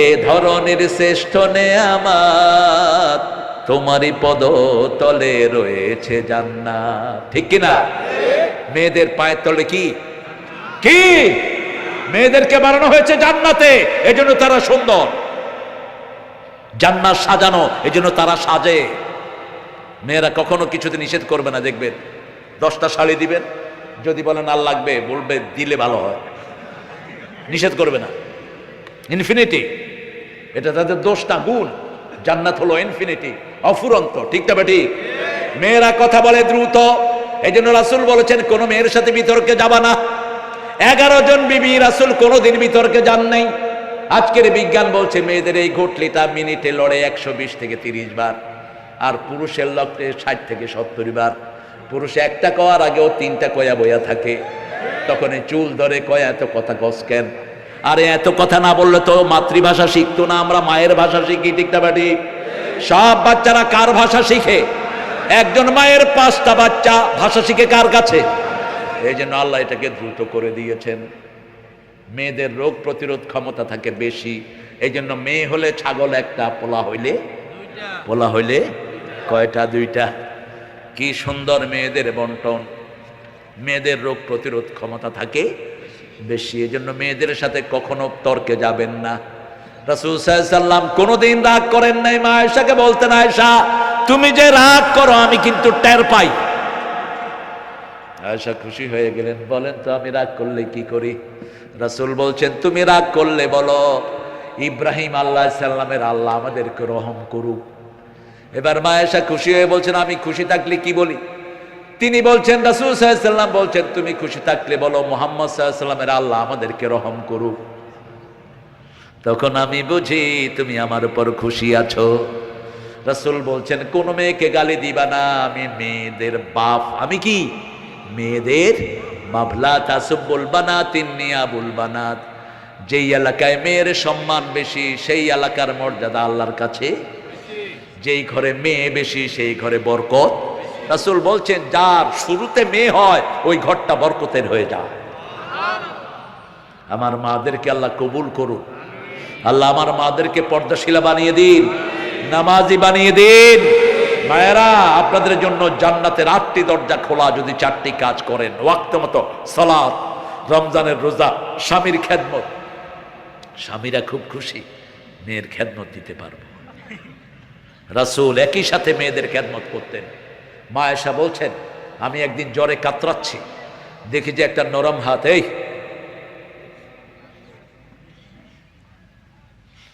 এ ধরনের শ্রেষ্ঠ নেয়ামত, তোমারই পদ তলে রয়েছে জান্নাত। ঠিক কিনা? মেয়েদের পায়ের তলে কি কি? মেয়েদেরকে বানানো হয়েছে জান্নাতে, এজন্য তারা সুন্দর। জান্নাত সাজানো, এজন্য তারা সাজে। মেয়েরা কখনো কিছুতে নিষেধ করবে না, দেখবেন 10টা শাড়ি দিবেন, যদি বলেন আর লাগবে, বলবে দিলে ভালো হয়, নিষেধ করবে না। ইনফিনিটি, এটা তাদের দোষ না, গুণ। জান্নাত হলো ইনফিনিটি, অফুরন্ত, ঠিক না বেটি? মেয়েরা কথা বলে দ্রুত, এই জন্য রাসূল বলেছেন কোন মেয়ের সাথে বিতর্কে যাবা না। 11 জন বিবি রাসূল কোনোদিন বিতর্কে যান নাই। আজকের বিজ্ঞান বলছে মেয়েদের এই ঘটলিটা মিনিটে লড়ে 120 থেকে 30 বার, আর পুরুষের লক্ষ্যে 60 থেকে 70 বার। পুরুষ একটা কওয়ার আগেও 3টা কয়া বইয়া থাকে, তখন এই চুল ধরে কয় এত কথা কস কেন? আরে এত কথা না বললে তো মাতৃভাষা শিখতো না, আমরা মায়ের ভাষা শিখি, ঠিক না বাড়ি? সব বাচ্চারা কার ভাষা শিখে? একজন মায়ের 5টা বাচ্চা ভাষা শিখে কার কাছে? এই জন্য আল্লাহ এটাকে দ্রুত করে দিয়েছেন। মেয়েদের রোগ প্রতিরোধ ক্ষমতা থাকে বেশি, এই জন্য মেয়ে হলে ছাগল একটা, পোলা হইলে কয়টা? 2টা। কি সুন্দর মেয়েদের বন্টন, মেয়েদের রোগ প্রতিরোধ ক্ষমতা থাকে বেশি, এই জন্য মেয়েদের সাথে কখনো তর্কে যাবেন না। রাসূল সাল্লাল্লাহু আলাইহি সাল্লাম কোনোদিন রাগ করেন নাই। মা আয়েশাকে বলতেন, আয়েশা তুমি যে রাগ করো আমি কিন্তু টের পাই। আয়েশা খুশি হয়ে গেলেন, বলেন তো আমি রাগ করলে কি করি? রাসূল বলছেন তুমি রাগ করলে বলো ইব্রাহিম আলাইহিস সালামের আল্লাহ আমাদেরকে রহম করুক। এবার মা আয়েশা খুশি হয়ে বলছেন আমি খুশি থাকলে কি বলি? তিনি বলছেন, রাসূল সাল্লাল্লাহু আলাইহি সাল্লাম বলছেন তুমি খুশি থাকলে বলো মুহাম্মদ সাল্লাল্লাহু আলাইহি সাল্লামের আল্লাহ আমাদেরকে রহম করুক। তখন আমি বুঝি তুমি আমার উপর খুশি আছো। রাসূল বলছেন কোন মেয়েকে গালি দিবা না, আমি মেয়েদের বাপ। আমি কি? মেয়েদের বাপ। লা তাসুবুল বানাতিন নিয়াবুল বানাত। যেই এলাকায় মেয়ের সম্মান বেশি সেই এলাকার মর্যাদা আল্লাহর কাছে, যেই ঘরে মেয়ে বেশি সেই ঘরে বরকত। রাসূল বলছেন যার শুরুতে মেয়ে হয় ওই ঘরটা বরকতের হয়ে যায়। আমার মাদেরকে আল্লাহ কবুল করুন। আল্লাহ আমার মাদেরকে পর্দাশীলা বানিয়ে দিন, নামাজি বানিয়ে দিন। মায়েরা আপনাদের জন্য জান্নাতের 8টি দরজা খোলা, যদি 4টি কাজ করেন। ওয়াক্ত মতো সালাত, রমজানের রোজা, স্বামীর খেদমত। স্বামীরা খুব খুশি, মেয়ের খেদমত দিতে পারবো। রাসূল একই সাথে মেয়েদের খেদমত করতেন। মা আয়েশা বলছেন আমি একদিন জ্বরে কাতরাচ্ছি, দেখি যে একটা নরম হাত, এই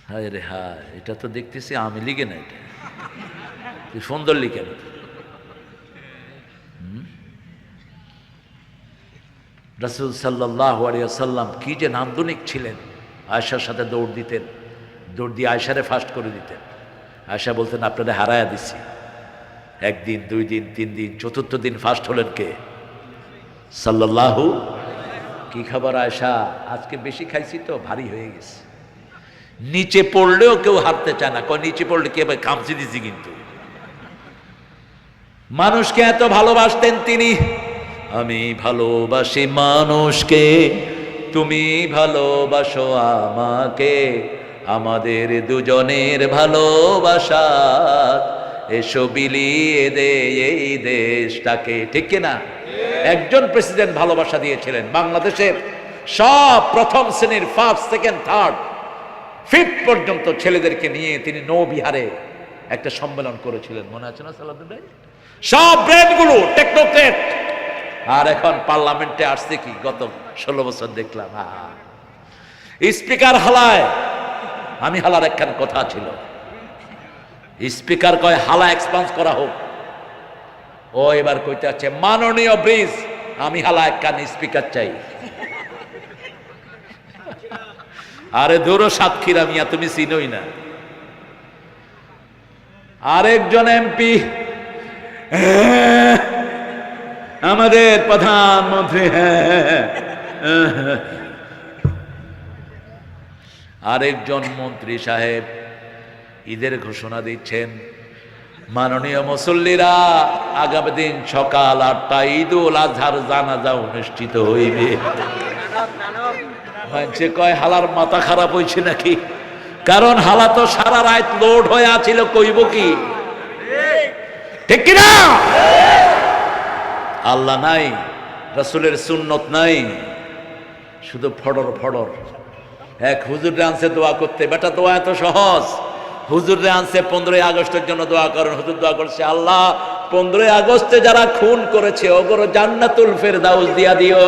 হায় রে হায়, এটা তো দেখতেছি আমি লিখে না, এটা তুই সুন্দর লিখে না। রাসূল সাল্লাল্লাহু আলাইহি ওয়াসাল্লাম কি যে নান্দনিক ছিলেন। আয়েশার সাথে দৌড় দিতেন, দৌড় দিয়ে আয়েশারে ফাস্ট করে দিতেন। আয়েশা বলতেন আপনারা হারায়া দিছি। 1 দিন 2 দিন 3 দিন, 4র্থ দিন ফাস্ট হলেন কে? সাল্লাল্লাহু। কি খবর আয়েশা? আজকে বেশি খাইছি তো ভারী হয়ে গেছে। নিচে পড়লেও কেউ হারতে চায় না, কয় নিচে পড়লে কে ভাই খামচি দিছি। কিন্তু মানুষকে এত ভালোবাসতেন তিনি। আমি ভালোবাসি মানুষকে, তুমি ভালোবাসো আমাকে, আমাদের দুজনের ভালোবাসা এসো বিলিয়ে দে এই দেশটাকে, ঠিক কিনা? একজন প্রেসিডেন্ট ভালোবাসা দিয়েছিলেন বাংলাদেশের সব প্রথম শ্রেণীর 1st, 2nd, 3rd, 5th পর্যন্ত ছেলেদেরকে নিয়ে তিনি নৌবিহারে একটা সম্মেলন করেছিলেন, মনে আছে না সালাউদ্দিন ভাই? সব ব্রেনগুলো টেকনোক্রেট। আর এখন পার্লামেন্টে আসছে কি গত 16 বছর দেখলাম, স্পিকার হালায়। আমি হালার একখান কথা ছিল, স্পিকার কয় হালা এক্সপান্স করা হোক। ও এবার কইতে আছে মাননীয় ব্রিজ, আমি হালা একখান স্পিকার চাই। আরে ধরো সাতক্ষীরা মিয়া, তুমি চিনোই না। আরেকজন এমপি, আমাদের প্রধানমন্ত্রী, আরেকজন মন্ত্রী সাহেব ঈদের ঘোষণা দিচ্ছেন, মাননীয় মুসল্লিরা আগামী দিন সকাল 8টায় ঈদুল আজহার জানাজা অনুষ্ঠিত হইবে। মানুষে কয় হালার মাথা খারাপ হয়েছে নাকি? কারণ হালা তো সারা রাত লোড হয়ে আছিল, কইব কি? ঠিক কিনা? আল্লাহ নাই, রাসূলের সুন্নত নাই, শুধু ফড়র ফড়র। এক হুজুরে আনছে দোয়া করতে, বেটা দোয়া এত সহজ। হুজুরে আনছে 15ই আগস্টের জন্য দোয়া করেন। হুজুর দোয়া করছে আল্লাহ 15 আগস্টে যারা খুন করেছে ওগর জান্নাতুল ফেরদাউস দিয়া দিও।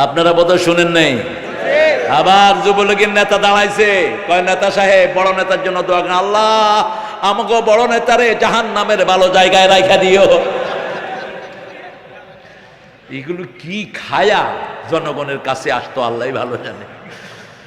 আপনারা বোধহয় শুনেন নাই। আবার যুবলীগের নেতা দাঁড়াইছে, কয় নেতা সাহেব বড় নেতার জন্য দোয়া করেন, আল্লাহ আমাকে বড় নেতারে জাহান্নামের ভালো জায়গায় রাখা দিও। এগুলো কি খায়া জনগণের কাছে আসতো আল্লাহ ভালো জানে।